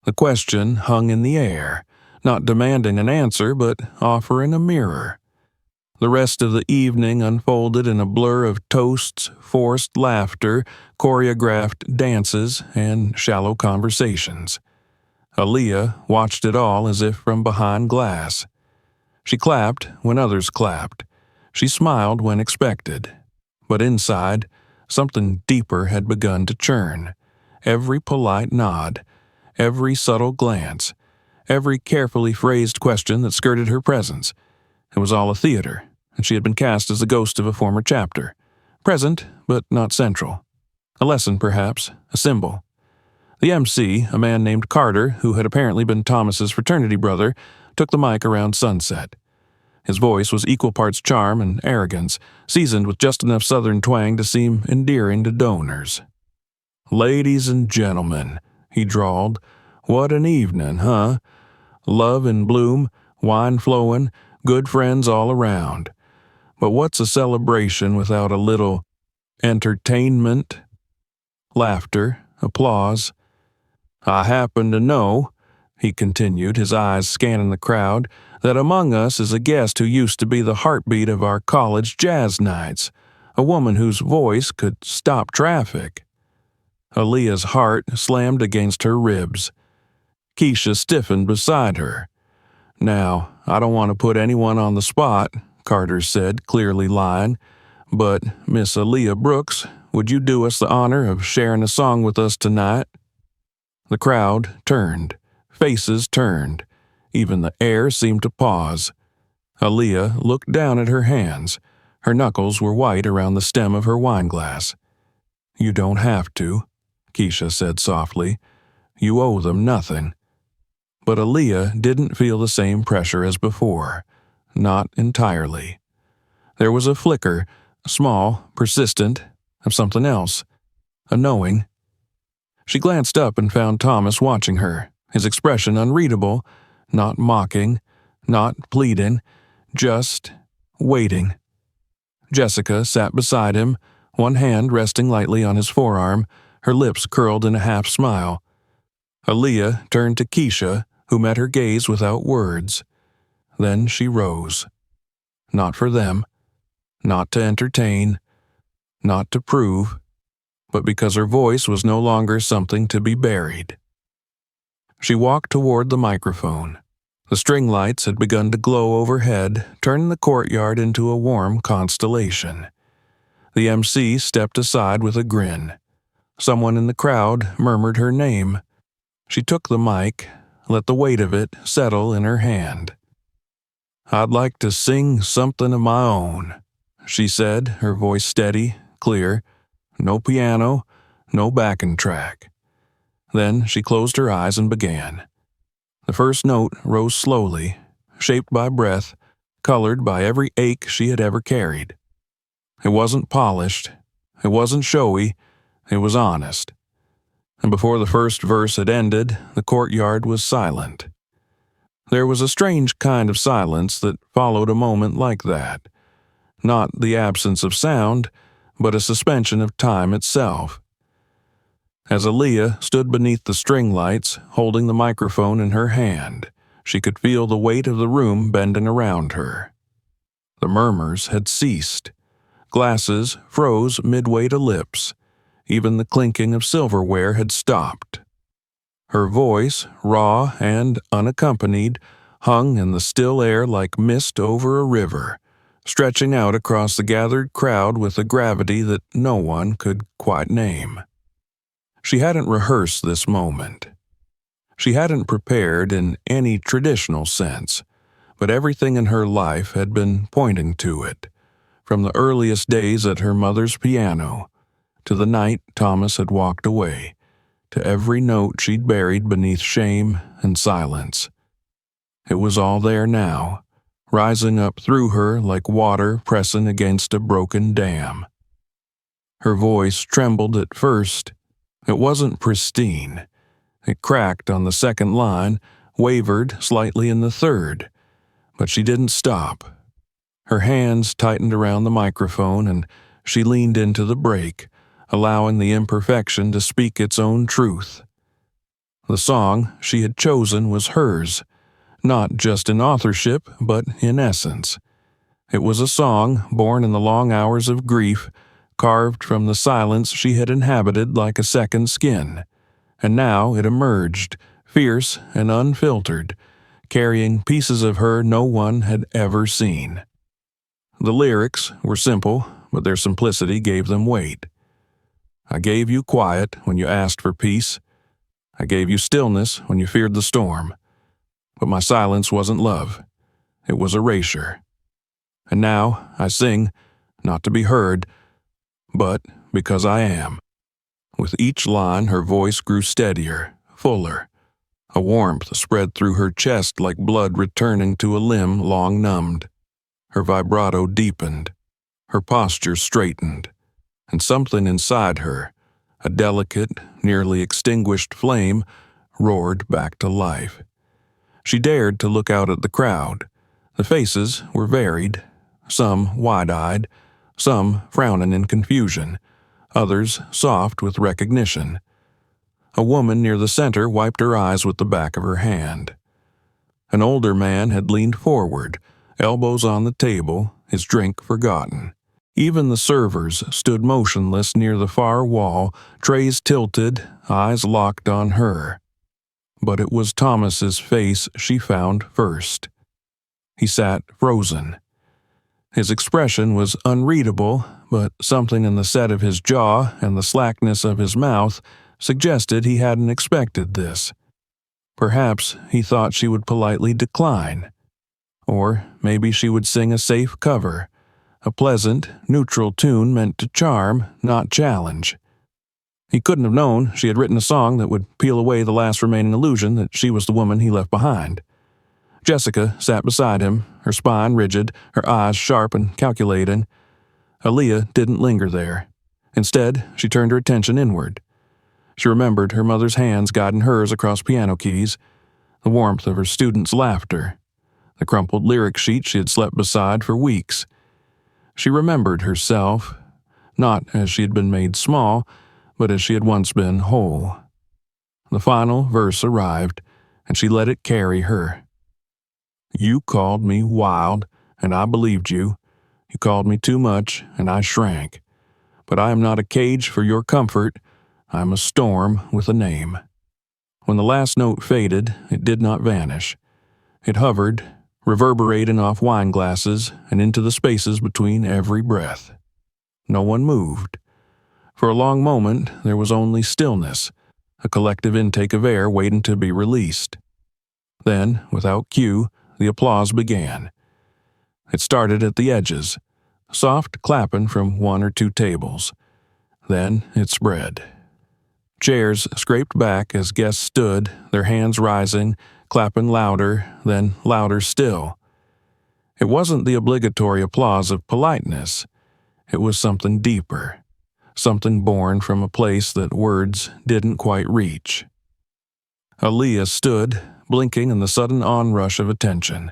The question hung in the air, not demanding an answer but offering a mirror. The rest of the evening unfolded in a blur of toasts, forced laughter, choreographed dances, and shallow conversations. Aaliyah watched it all as if from behind glass. She clapped when others clapped. She smiled when expected. But inside, something deeper had begun to churn. Every polite nod, every subtle glance, every carefully phrased question that skirted her presence. It was all a theater, and she had been cast as the ghost of a former chapter. Present, but not central. A lesson, perhaps, a symbol. The MC, a man named Carter, who had apparently been Thomas's fraternity brother, took the mic around sunset. His voice was equal parts charm and arrogance, seasoned with just enough southern twang to seem endearing to donors. "Ladies and gentlemen," he drawled, "what an evening, huh? Love in bloom, wine flowing, good friends all around. But what's a celebration without a little entertainment?" Laughter, applause. "I happen to know," he continued, his eyes scanning the crowd, "that among us is a guest who used to be the heartbeat of our college jazz nights, a woman whose voice could stop traffic." Aaliyah's heart slammed against her ribs. Keisha stiffened beside her. "Now, I don't want to put anyone on the spot," Carter said, clearly lying, "but Miss Aaliyah Brooks, would you do us the honor of sharing a song with us tonight?" The crowd turned. Faces turned. Even the air seemed to pause. Aaliyah looked down at her hands. Her knuckles were white around the stem of her wineglass. "You don't have to," Keisha said softly. "You owe them nothing." But Aaliyah didn't feel the same pressure as before. Not entirely. There was a flicker, small, persistent, of something else. a knowing. She glanced up and found Thomas watching her, his expression unreadable, not mocking, not pleading, just waiting. Jessica sat beside him, one hand resting lightly on his forearm, her lips curled in a half-smile. Aaliyah turned to Keisha, who met her gaze without words. Then she rose. Not for them, not to entertain, not to prove, but because her voice was no longer something to be buried. She walked toward the microphone. The string lights had begun to glow overhead, turning the courtyard into a warm constellation. The MC stepped aside with a grin. Someone in the crowd murmured her name. She took the mic, let the weight of it settle in her hand. "I'd like to sing something of my own," she said, her voice steady, clear. No piano, no backing track. Then she closed her eyes and began. The first note rose slowly, shaped by breath, colored by every ache she had ever carried. It wasn't polished, it wasn't showy, it was honest. And before the first verse had ended, the courtyard was silent. There was a strange kind of silence that followed a moment like that. Not the absence of sound, but a suspension of time itself. As Aaliyah stood beneath the string lights, holding the microphone in her hand, she could feel the weight of the room bending around her. The murmurs had ceased. Glasses froze midway to lips. Even the clinking of silverware had stopped. Her voice, raw and unaccompanied, hung in the still air like mist over a river, stretching out across the gathered crowd with a gravity that no one could quite name. She hadn't rehearsed this moment. She hadn't prepared in any traditional sense, but everything in her life had been pointing to it, from the earliest days at her mother's piano, to the night Thomas had walked away, to every note she'd buried beneath shame and silence. It was all there now, rising up through her like water pressing against a broken dam. Her voice trembled at first. It wasn't pristine. It cracked on the second line, wavered slightly in the third. But she didn't stop. Her hands tightened around the microphone and she leaned into the break, allowing the imperfection to speak its own truth. The song she had chosen was hers, not just in authorship, but in essence. It was a song born in the long hours of grief, carved from the silence she had inhabited like a second skin, and now it emerged, fierce and unfiltered, carrying pieces of her no one had ever seen. The lyrics were simple, but their simplicity gave them weight. I gave you quiet when you asked for peace. I gave you stillness when you feared the storm. But my silence wasn't love. It was erasure. And now I sing, not to be heard, but because I am. With each line, her voice grew steadier, fuller. A warmth spread through her chest like blood returning to a limb long numbed. Her vibrato deepened. Her posture straightened. And something inside her, a delicate, nearly extinguished flame, roared back to life. She dared to look out at the crowd. The faces were varied, some wide-eyed, some frowning in confusion, others soft with recognition. A woman near the center wiped her eyes with the back of her hand. An older man had leaned forward, elbows on the table, his drink forgotten. Even the servers stood motionless near the far wall, trays tilted, eyes locked on her. But it was Thomas's face she found first. He sat frozen. His expression was unreadable, but something in the set of his jaw and the slackness of his mouth suggested he hadn't expected this. Perhaps he thought she would politely decline. Or maybe she would sing a safe cover, a pleasant, neutral tune meant to charm, not challenge. He couldn't have known she had written a song that would peel away the last remaining illusion that she was the woman he left behind. Jessica sat beside him, her spine rigid, her eyes sharp and calculating. Aaliyah didn't linger there. Instead, she turned her attention inward. She remembered her mother's hands guiding hers across piano keys, the warmth of her students' laughter, the crumpled lyric sheet she had slept beside for weeks. She remembered herself, not as she had been made small, but as she had once been whole. The final verse arrived, and she let it carry her. You called me wild, and I believed you. You called me too much, and I shrank. But I am not a cage for your comfort. I am a storm with a name. When the last note faded, it did not vanish. It hovered, reverberating off wine glasses and into the spaces between every breath. No one moved. For a long moment, there was only stillness, a collective intake of air waiting to be released. Then, without cue, the applause began. It started at the edges, soft clapping from one or two tables. Then it spread. Chairs scraped back as guests stood, their hands rising, clapping louder, then louder still. It wasn't the obligatory applause of politeness. It was something deeper, something born from a place that words didn't quite reach. Aaliyah stood, blinking in the sudden onrush of attention.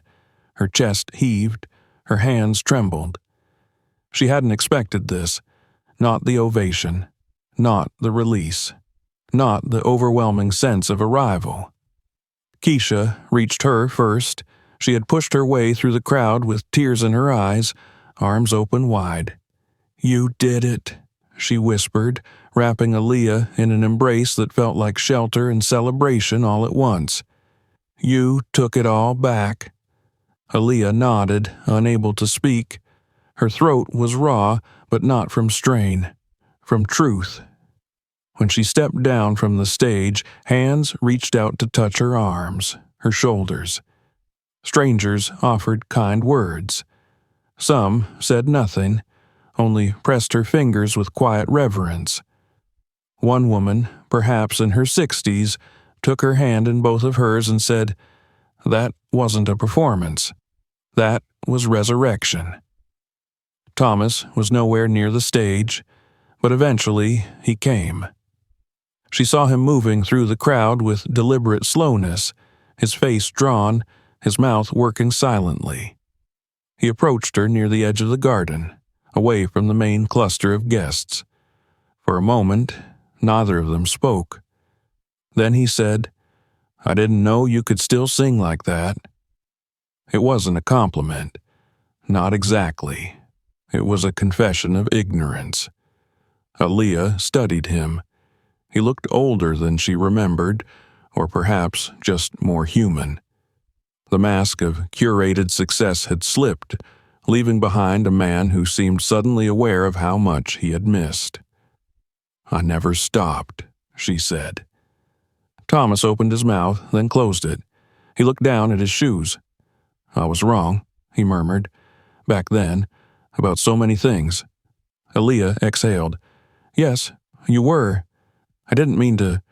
Her chest heaved, her hands trembled. She hadn't expected this, not the ovation, not the release, not the overwhelming sense of arrival. Keisha reached her first. She had pushed her way through the crowd with tears in her eyes, arms open wide. You did it, she whispered, wrapping Aaliyah in an embrace that felt like shelter and celebration all at once. You took it all back. Aaliyah nodded, unable to speak. Her throat was raw, but not from strain, from truth. When she stepped down from the stage, hands reached out to touch her arms, her shoulders. Strangers offered kind words. Some said nothing, only pressed her fingers with quiet reverence. One woman, perhaps in her 60s, took her hand in both of hers and said, "That wasn't a performance. That was resurrection." Thomas was nowhere near the stage, but eventually he came. She saw him moving through the crowd with deliberate slowness, his face drawn, his mouth working silently. He approached her near the edge of the garden, away from the main cluster of guests. For a moment, neither of them spoke. Then he said, "I didn't know you could still sing like that." It wasn't a compliment. Not exactly. It was a confession of ignorance. Aaliyah studied him. He looked older than she remembered, or perhaps just more human. The mask of curated success had slipped, leaving behind a man who seemed suddenly aware of how much he had missed. "I never stopped," she said. Thomas opened his mouth, then closed it. He looked down at his shoes. "I was wrong," he murmured. "Back then, about so many things." Aaliyah exhaled. "Yes, you were. I didn't mean to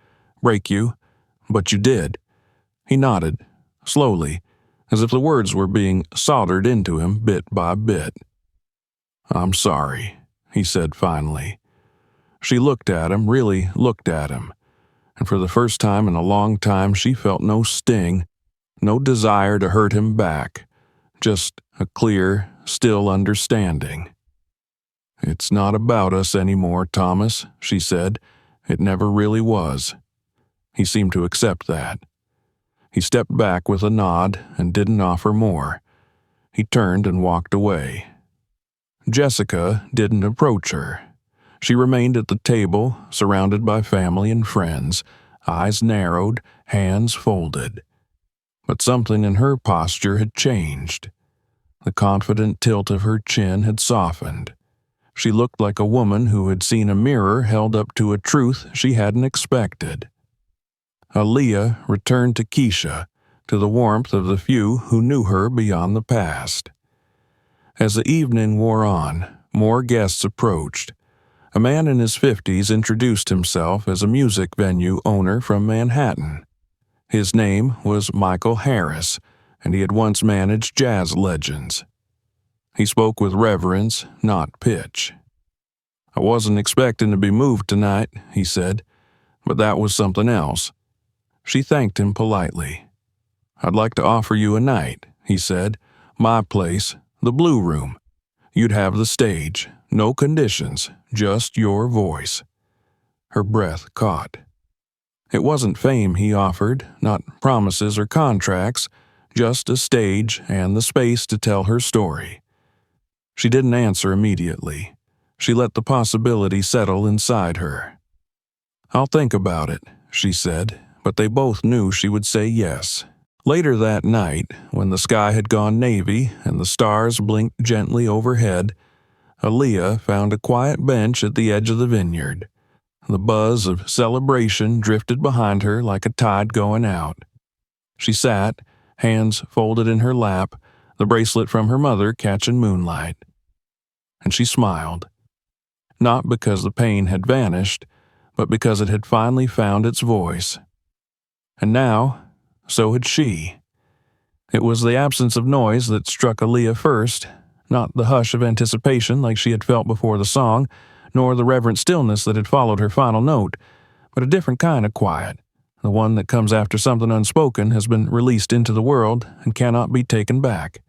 break you, but you did." He nodded, slowly, as if the words were being soldered into him bit by bit. "I'm sorry," he said finally. She looked at him, really looked at him, and for the first time in a long time she felt no sting, no desire to hurt him back, just a clear, still understanding. "It's not about us anymore, Thomas," she said. "It never really was." He seemed to accept that. He stepped back with a nod and didn't offer more. He turned and walked away. Jessica didn't approach her. She remained at the table, surrounded by family and friends, eyes narrowed, hands folded. But something in her posture had changed. The confident tilt of her chin had softened. She looked like a woman who had seen a mirror held up to a truth she hadn't expected. Aaliyah returned to Keisha, to the warmth of the few who knew her beyond the past. As the evening wore on, more guests approached. A man in his 50s introduced himself as a music venue owner from Manhattan. His name was Michael Harris, and he had once managed jazz legends. He spoke with reverence, not pitch. "I wasn't expecting to be moved tonight," he said, "but that was something else." She thanked him politely. "I'd like to offer you a night," he said. "My place, the Blue Room. You'd have the stage, no conditions, just your voice." Her breath caught. It wasn't fame he offered, not promises or contracts, just a stage and the space to tell her story. She didn't answer immediately. She let the possibility settle inside her. "I'll think about it," she said, but they both knew she would say yes. Later that night, when the sky had gone navy and the stars blinked gently overhead, Aaliyah found a quiet bench at the edge of the vineyard. The buzz of celebration drifted behind her like a tide going out. She sat, hands folded in her lap, the bracelet from her mother catching moonlight. And she smiled. Not because the pain had vanished, but because it had finally found its voice. And now, so had she. It was the absence of noise that struck Aaliyah first, not the hush of anticipation like she had felt before the song, nor the reverent stillness that had followed her final note, but a different kind of quiet, the one that comes after something unspoken has been released into the world and cannot be taken back.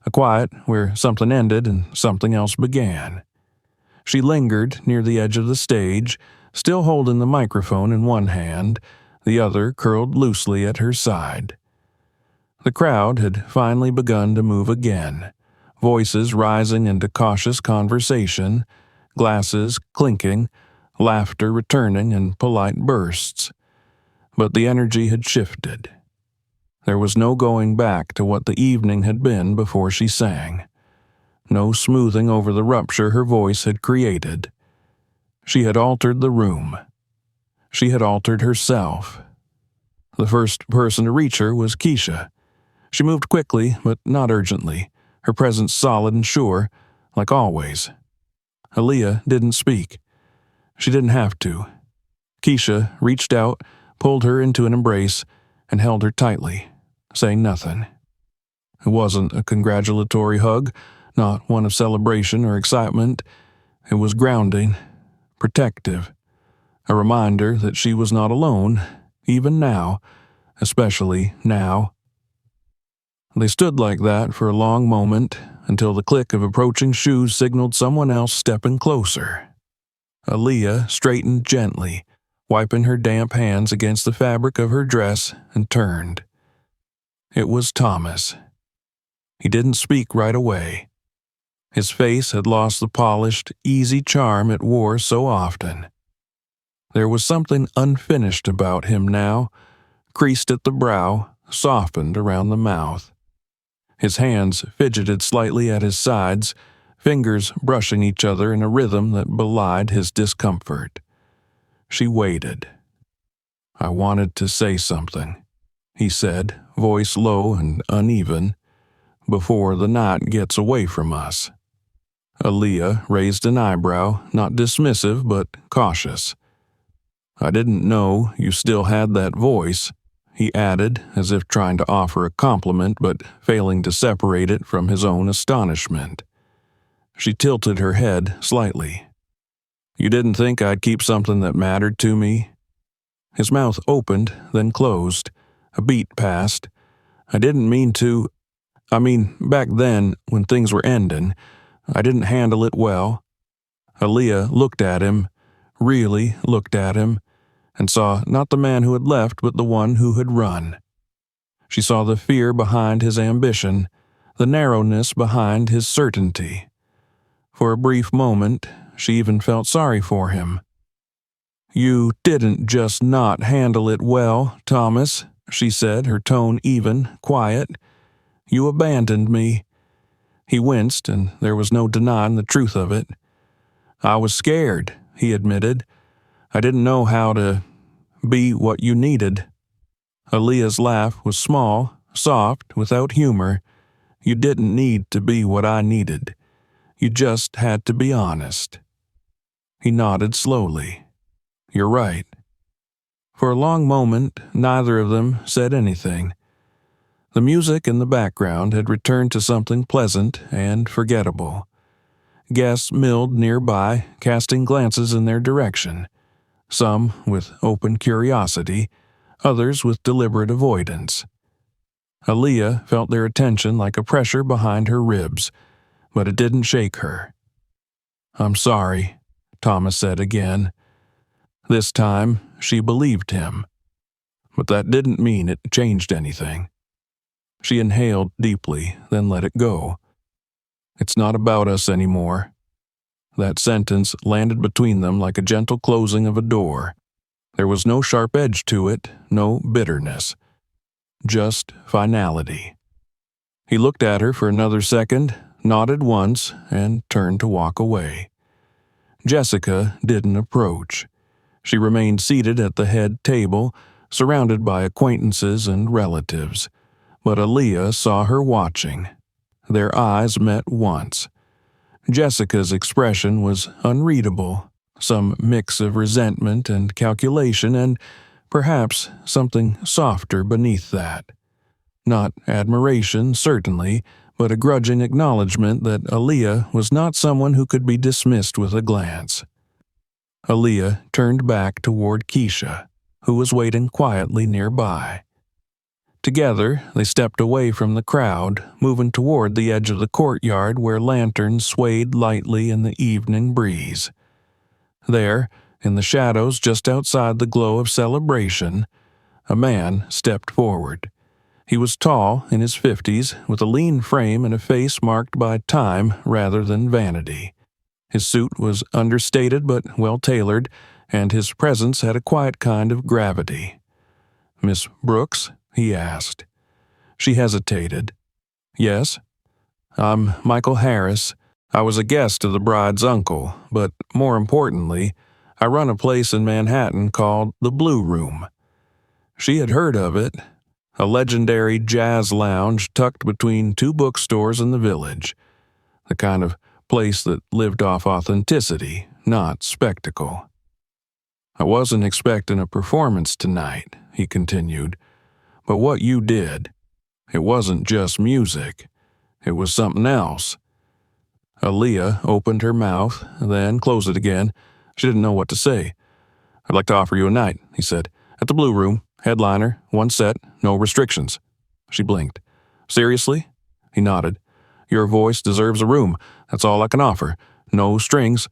A quiet where something ended and something else began. She lingered near the edge of the stage, still holding the microphone in one hand, the other curled loosely at her side. The crowd had finally begun to move again, voices rising into cautious conversation, glasses clinking, laughter returning in polite bursts. But the energy had shifted. There was no going back to what the evening had been before she sang. No smoothing over the rupture her voice had created. She had altered the room. She had altered herself. The first person to reach her was Keisha. She moved quickly, but not urgently, her presence solid and sure, like always. Aaliyah didn't speak. She didn't have to. Keisha reached out, pulled her into an embrace, and held her tightly, saying nothing. It wasn't a congratulatory hug, not one of celebration or excitement. It was grounding, protective, a reminder that she was not alone, even now, especially now. They stood like that for a long moment, until the click of approaching shoes signaled someone else stepping closer. Aaliyah straightened gently, wiping her damp hands against the fabric of her dress, and turned. It was Thomas. He didn't speak right away. His face had lost the polished, easy charm it wore so often. There was something unfinished about him now, creased at the brow, softened around the mouth. His hands fidgeted slightly at his sides, fingers brushing each other in a rhythm that belied his discomfort. She waited. "I wanted to say something," he said, voice low and uneven, "before the night gets away from us." Aaliyah raised an eyebrow, not dismissive but cautious. "I didn't know you still had that voice," he added, as if trying to offer a compliment but failing to separate it from his own astonishment. She tilted her head slightly. "You didn't think I'd keep something that mattered to me?" His mouth opened, then closed. A beat passed. "I didn't mean to. Back then, when things were ending, I didn't handle it well." Aaliyah looked at him, really looked at him, and saw not the man who had left but the one who had run. She saw the fear behind his ambition, the narrowness behind his certainty. For a brief moment, she even felt sorry for him. "You didn't just not handle it well, Thomas," she said, her tone even, quiet. "You abandoned me." He winced, and there was no denying the truth of it. "I was scared," he admitted. "I didn't know how to be what you needed." Aaliyah's laugh was small, soft, without humor. "You didn't need to be what I needed. You just had to be honest." He nodded slowly. "You're right." For a long moment, neither of them said anything. The music in the background had returned to something pleasant and forgettable. Guests milled nearby, casting glances in their direction, some with open curiosity, others with deliberate avoidance. Aaliyah felt their attention like a pressure behind her ribs, but it didn't shake her. "I'm sorry," Thomas said again. This time, she believed him. But that didn't mean it changed anything. She inhaled deeply, then let it go. "It's not about us anymore." That sentence landed between them like a gentle closing of a door. There was no sharp edge to it, no bitterness. Just finality. He looked at her for another second, nodded once, and turned to walk away. Jessica didn't approach. She remained seated at the head table, surrounded by acquaintances and relatives. But Aaliyah saw her watching. Their eyes met once. Jessica's expression was unreadable, some mix of resentment and calculation, and perhaps something softer beneath that. Not admiration, certainly, but a grudging acknowledgement that Aaliyah was not someone who could be dismissed with a glance. Aaliyah turned back toward Keisha, who was waiting quietly nearby. Together, they stepped away from the crowd, moving toward the edge of the courtyard where lanterns swayed lightly in the evening breeze. There, in the shadows just outside the glow of celebration, a man stepped forward. He was tall, in his 50s, with a lean frame and a face marked by time rather than vanity. His suit was understated but well-tailored, and his presence had a quiet kind of gravity. "Miss Brooks?" he asked. She hesitated. "Yes? I'm Michael Harris. I was a guest of the bride's uncle, but more importantly, I run a place in Manhattan called the Blue Room." She had heard of it, a legendary jazz lounge tucked between two bookstores in the village, the kind of place that lived off authenticity, not spectacle. "I wasn't expecting a performance tonight," he continued, "but what you did, it wasn't just music. It was something else." Aaliyah opened her mouth, then closed it again. She didn't know what to say. "I'd like to offer you a night," he said, "at the Blue Room. Headliner, one set, no restrictions." She blinked. "Seriously?" He nodded. "Your voice deserves a room. That's all I can offer. No strings."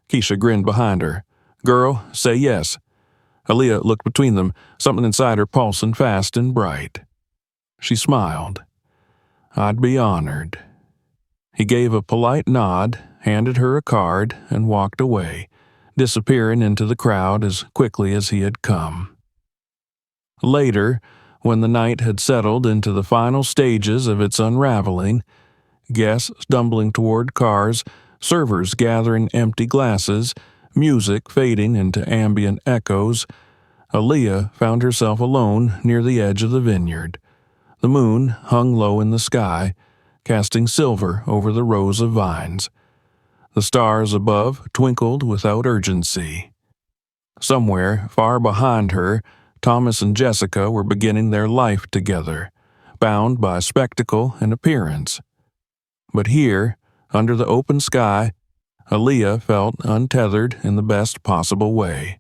Keisha grinned behind her. "Girl, say yes." Aaliyah looked between them, something inside her pulsing fast and bright. She smiled. "I'd be honored." He gave a polite nod, handed her a card, and walked away, disappearing into the crowd as quickly as he had come. Later, when the night had settled into the final stages of its unraveling, guests stumbling toward cars, servers gathering empty glasses, music fading into ambient echoes, Aaliyah found herself alone near the edge of the vineyard. The moon hung low in the sky, casting silver over the rows of vines. The stars above twinkled without urgency. Somewhere far behind her, Thomas and Jessica were beginning their life together, bound by spectacle and appearance. But here, under the open sky, Aaliyah felt untethered in the best possible way.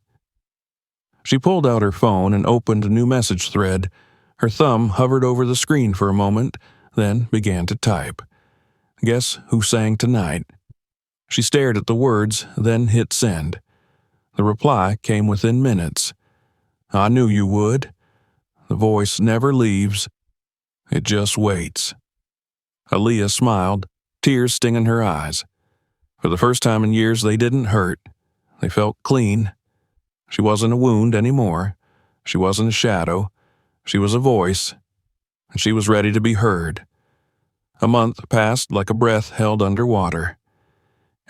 She pulled out her phone and opened a new message thread. Her thumb hovered over the screen for a moment, then began to type. "Guess who sang tonight?" She stared at the words, then hit send. The reply came within minutes. "I knew you would. The voice never leaves. It just waits." Aaliyah smiled, tears stinging her eyes. For the first time in years, they didn't hurt. They felt clean. She wasn't a wound anymore. She wasn't a shadow. She was a voice, and she was ready to be heard. A month passed like a breath held underwater.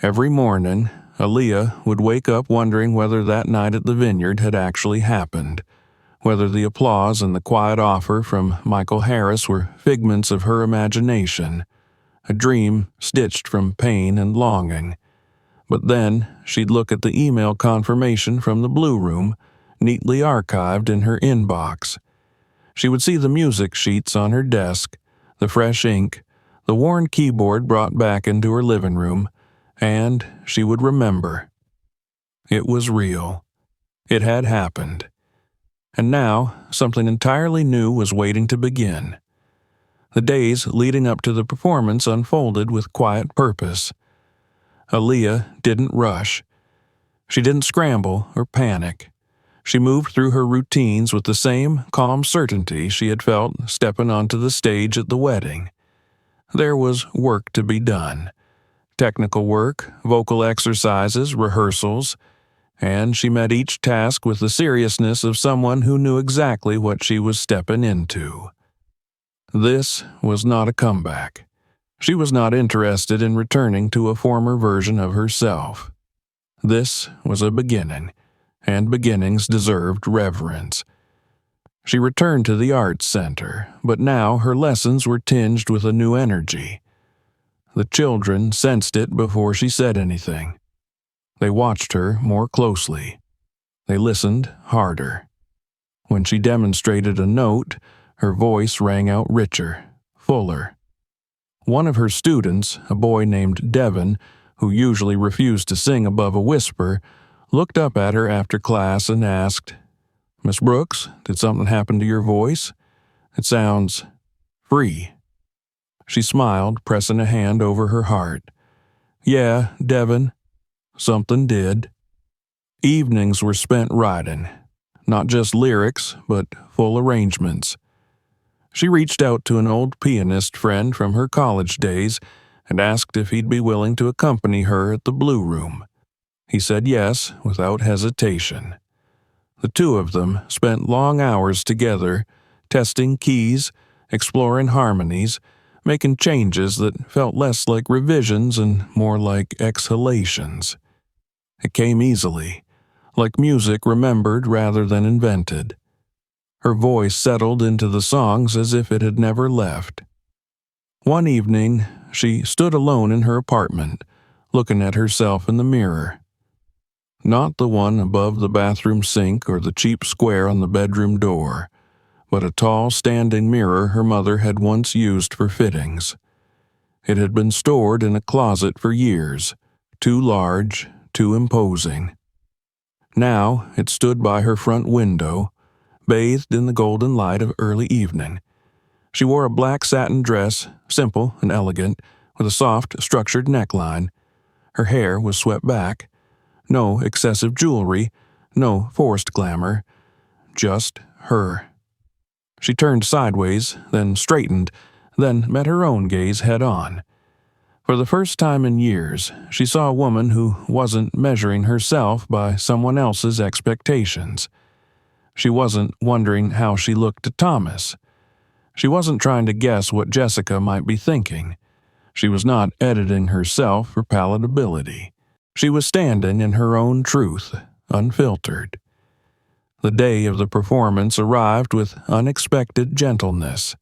Every morning, Aaliyah would wake up wondering whether that night at the vineyard had actually happened, whether the applause and the quiet offer from Michael Harris were figments of her imagination, a dream stitched from pain and longing. But then she'd look at the email confirmation from the Blue Room, neatly archived in her inbox. She would see the music sheets on her desk, the fresh ink, the worn keyboard brought back into her living room, And she would remember. It was real. It had happened. And now, something entirely new was waiting to begin. The days leading up to the performance unfolded with quiet purpose. Aaliyah didn't rush. She didn't scramble or panic. She moved through her routines with the same calm certainty she had felt stepping onto the stage at the wedding. There was work to be done. Technical work, vocal exercises, rehearsals, and she met each task with the seriousness of someone who knew exactly what she was stepping into. This was not a comeback. She was not interested in returning to a former version of herself. This was a beginning, and beginnings deserved reverence. She returned to the Arts Center, but now her lessons were tinged with a new energy. The children sensed it before she said anything. They watched her more closely. They listened harder. When she demonstrated a note, her voice rang out richer, fuller. One of her students, a boy named Devin, who usually refused to sing above a whisper, looked up at her after class and asked, "Miss Brooks, did something happen to your voice? It sounds free." She smiled, pressing a hand over her heart. "Yeah, Devin, something did." Evenings were spent writing, not just lyrics, but full arrangements. She reached out to an old pianist friend from her college days and asked if he'd be willing to accompany her at the Blue Room. He said yes, without hesitation. The two of them spent long hours together, testing keys, exploring harmonies, making changes that felt less like revisions and more like exhalations. It came easily, like music remembered rather than invented. Her voice settled into the songs as if it had never left. One evening, she stood alone in her apartment, looking at herself in the mirror. Not the one above the bathroom sink or the cheap square on the bedroom door, but a tall standing mirror her mother had once used for fittings. It had been stored in a closet for years, too large, too imposing. Now it stood by her front window, bathed in the golden light of early evening. She wore a black satin dress, simple and elegant, with a soft, structured neckline. Her hair was swept back. No excessive jewelry, no forced glamour, just her. She turned sideways, then straightened, then met her own gaze head-on. For the first time in years, she saw a woman who wasn't measuring herself by someone else's expectations. She wasn't wondering how she looked to Thomas. She wasn't trying to guess what Jessica might be thinking. She was not editing herself for palatability. She was standing in her own truth, unfiltered. The day of the performance arrived with unexpected gentleness.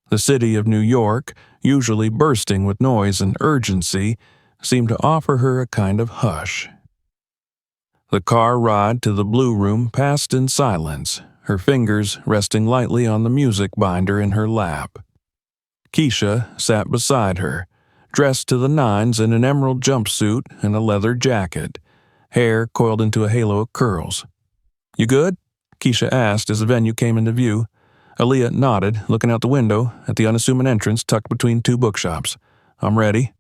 The city of New York, usually bursting with noise and urgency, seemed to offer her a kind of hush. The car ride to the Blue Room passed in silence, her fingers resting lightly on the music binder in her lap. Keisha sat beside her, dressed to the nines in an emerald jumpsuit and a leather jacket, hair coiled into a halo of curls. "You good?" Keisha asked as the venue came into view. Aaliyah nodded, looking out the window at the unassuming entrance tucked between two bookshops. "I'm ready."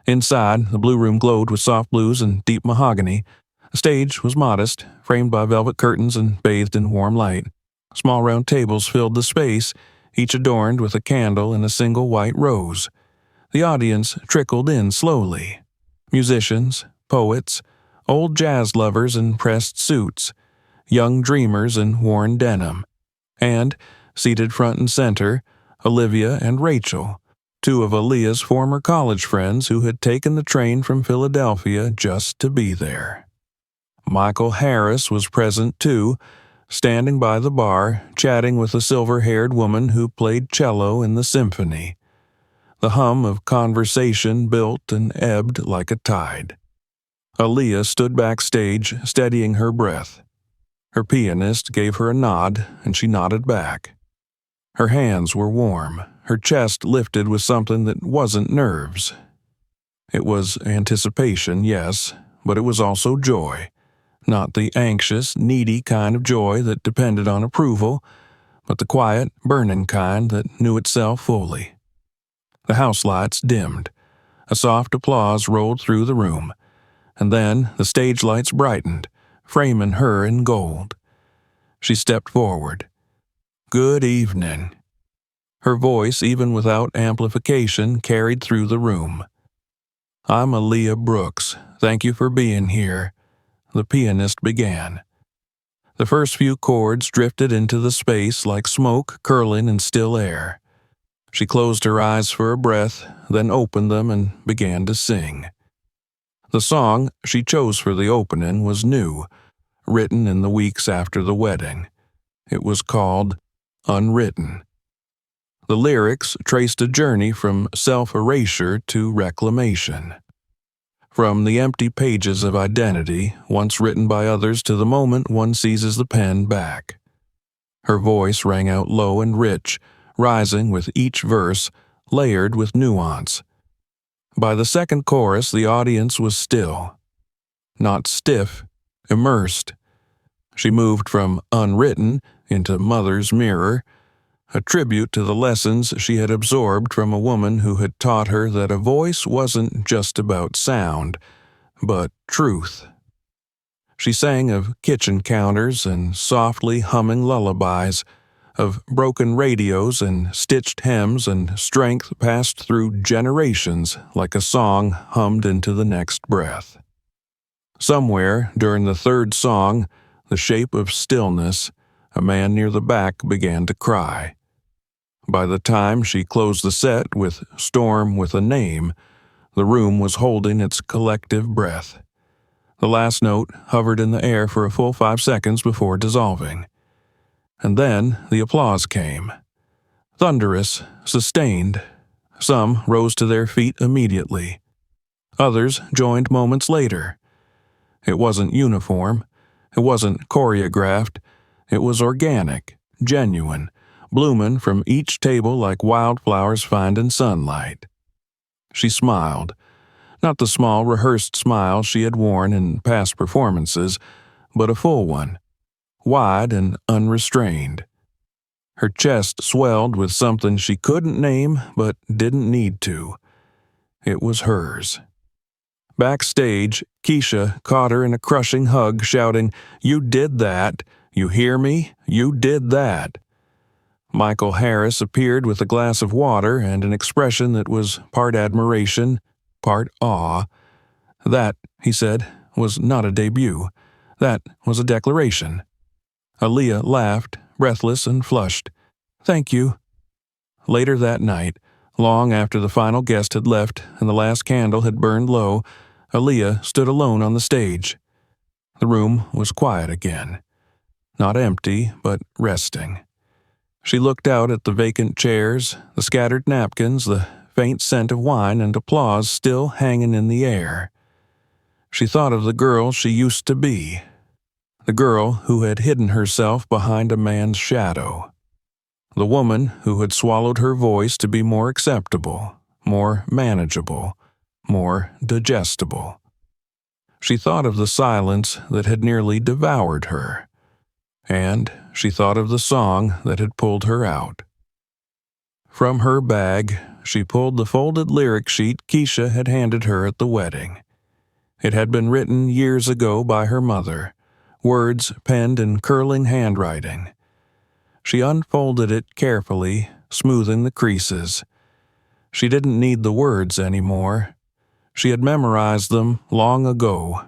Inside, the Blue Room glowed with soft blues and deep mahogany. The stage was modest, framed by velvet curtains and bathed in warm light. Small round tables filled the space, each adorned with a candle and a single white rose. The audience trickled in slowly. Musicians, poets, old jazz lovers in pressed suits, young dreamers in worn denim, and, seated front and center, Olivia and Rachel, two of Aaliyah's former college friends who had taken the train from Philadelphia just to be there. Michael Harris was present too, standing by the bar, chatting with a silver-haired woman who played cello in the symphony. The hum of conversation built and ebbed like a tide. Aaliyah stood backstage, steadying her breath. Her pianist gave her a nod, and she nodded back. Her hands were warm, her chest lifted with something that wasn't nerves. It was anticipation, yes, but it was also joy. Not the anxious, needy kind of joy that depended on approval, but the quiet, burning kind that knew itself fully. The house lights dimmed. A soft applause rolled through the room, and then the stage lights brightened, framing her in gold. She stepped forward. "Good evening." Her voice, even without amplification, carried through the room. "I'm Aaliyah Brooks. Thank you for being here," the pianist began. The first few chords drifted into the space like smoke curling in still air. She closed her eyes for a breath, then opened them and began to sing. The song she chose for the opening was new, written in the weeks after the wedding. It was called Unwritten. The lyrics traced a journey from self-erasure to reclamation. From the empty pages of identity, once written by others, to the moment one seizes the pen back. Her voice rang out low and rich, rising with each verse, layered with nuance. By the second chorus, the audience was still. Not stiff, immersed. She moved from unwritten into Mother's Mirror, a tribute to the lessons she had absorbed from a woman who had taught her that a voice wasn't just about sound, but truth. She sang of kitchen counters and softly humming lullabies, of broken radios and stitched hems and strength passed through generations like a song hummed into the next breath. Somewhere during the third song, The Shape of Stillness, a man near the back began to cry. By the time she closed the set with Storm with a Name, the room was holding its collective breath. The last note hovered in the air for a full 5 seconds before dissolving. And then the applause came. Thunderous, sustained. Some rose to their feet immediately. Others joined moments later. It wasn't uniform. It wasn't choreographed. It was organic, genuine, blooming from each table like wildflowers finding sunlight. She smiled. Not the small, rehearsed smile she had worn in past performances, but a full one, wide and unrestrained. Her chest swelled with something she couldn't name but didn't need to. It was hers. Backstage, Keisha caught her in a crushing hug, shouting, "You did that! You hear me? You did that!" Michael Harris appeared with a glass of water and an expression that was part admiration, part awe. That, he said, was not a debut. That was a declaration. Aaliyah laughed, breathless and flushed. "Thank you." Later that night, long after the final guest had left and the last candle had burned low, Aaliyah stood alone on the stage. The room was quiet again. Not empty, but resting. She looked out at the vacant chairs, the scattered napkins, the faint scent of wine and applause still hanging in the air. She thought of the girl she used to be, the girl who had hidden herself behind a man's shadow, the woman who had swallowed her voice to be more acceptable, more manageable, more digestible. She thought of the silence that had nearly devoured her, and she thought of the song that had pulled her out. From her bag, she pulled the folded lyric sheet Keisha had handed her at the wedding. It had been written years ago by her mother, words penned in curling handwriting. She unfolded it carefully, smoothing the creases. She didn't need the words anymore. She had memorized them long ago,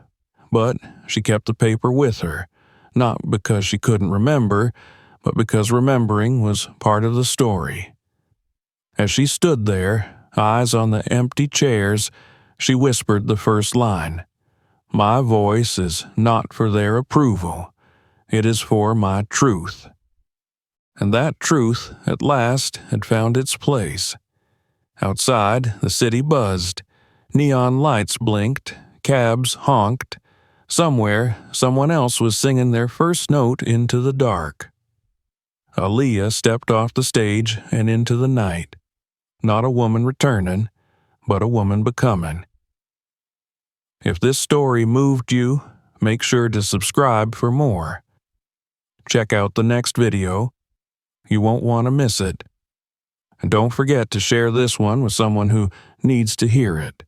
but she kept the paper with her, not because she couldn't remember, but because remembering was part of the story. As she stood there, eyes on the empty chairs, she whispered the first line. "My voice is not for their approval. It is for my truth." And that truth, at last, had found its place. Outside, the city buzzed. Neon lights blinked, cabs honked. Somewhere, someone else was singing their first note into the dark. Aaliyah stepped off the stage and into the night. Not a woman returning, but a woman becoming. If this story moved you, make sure to subscribe for more. Check out the next video. You won't want to miss it. And don't forget to share this one with someone who needs to hear it.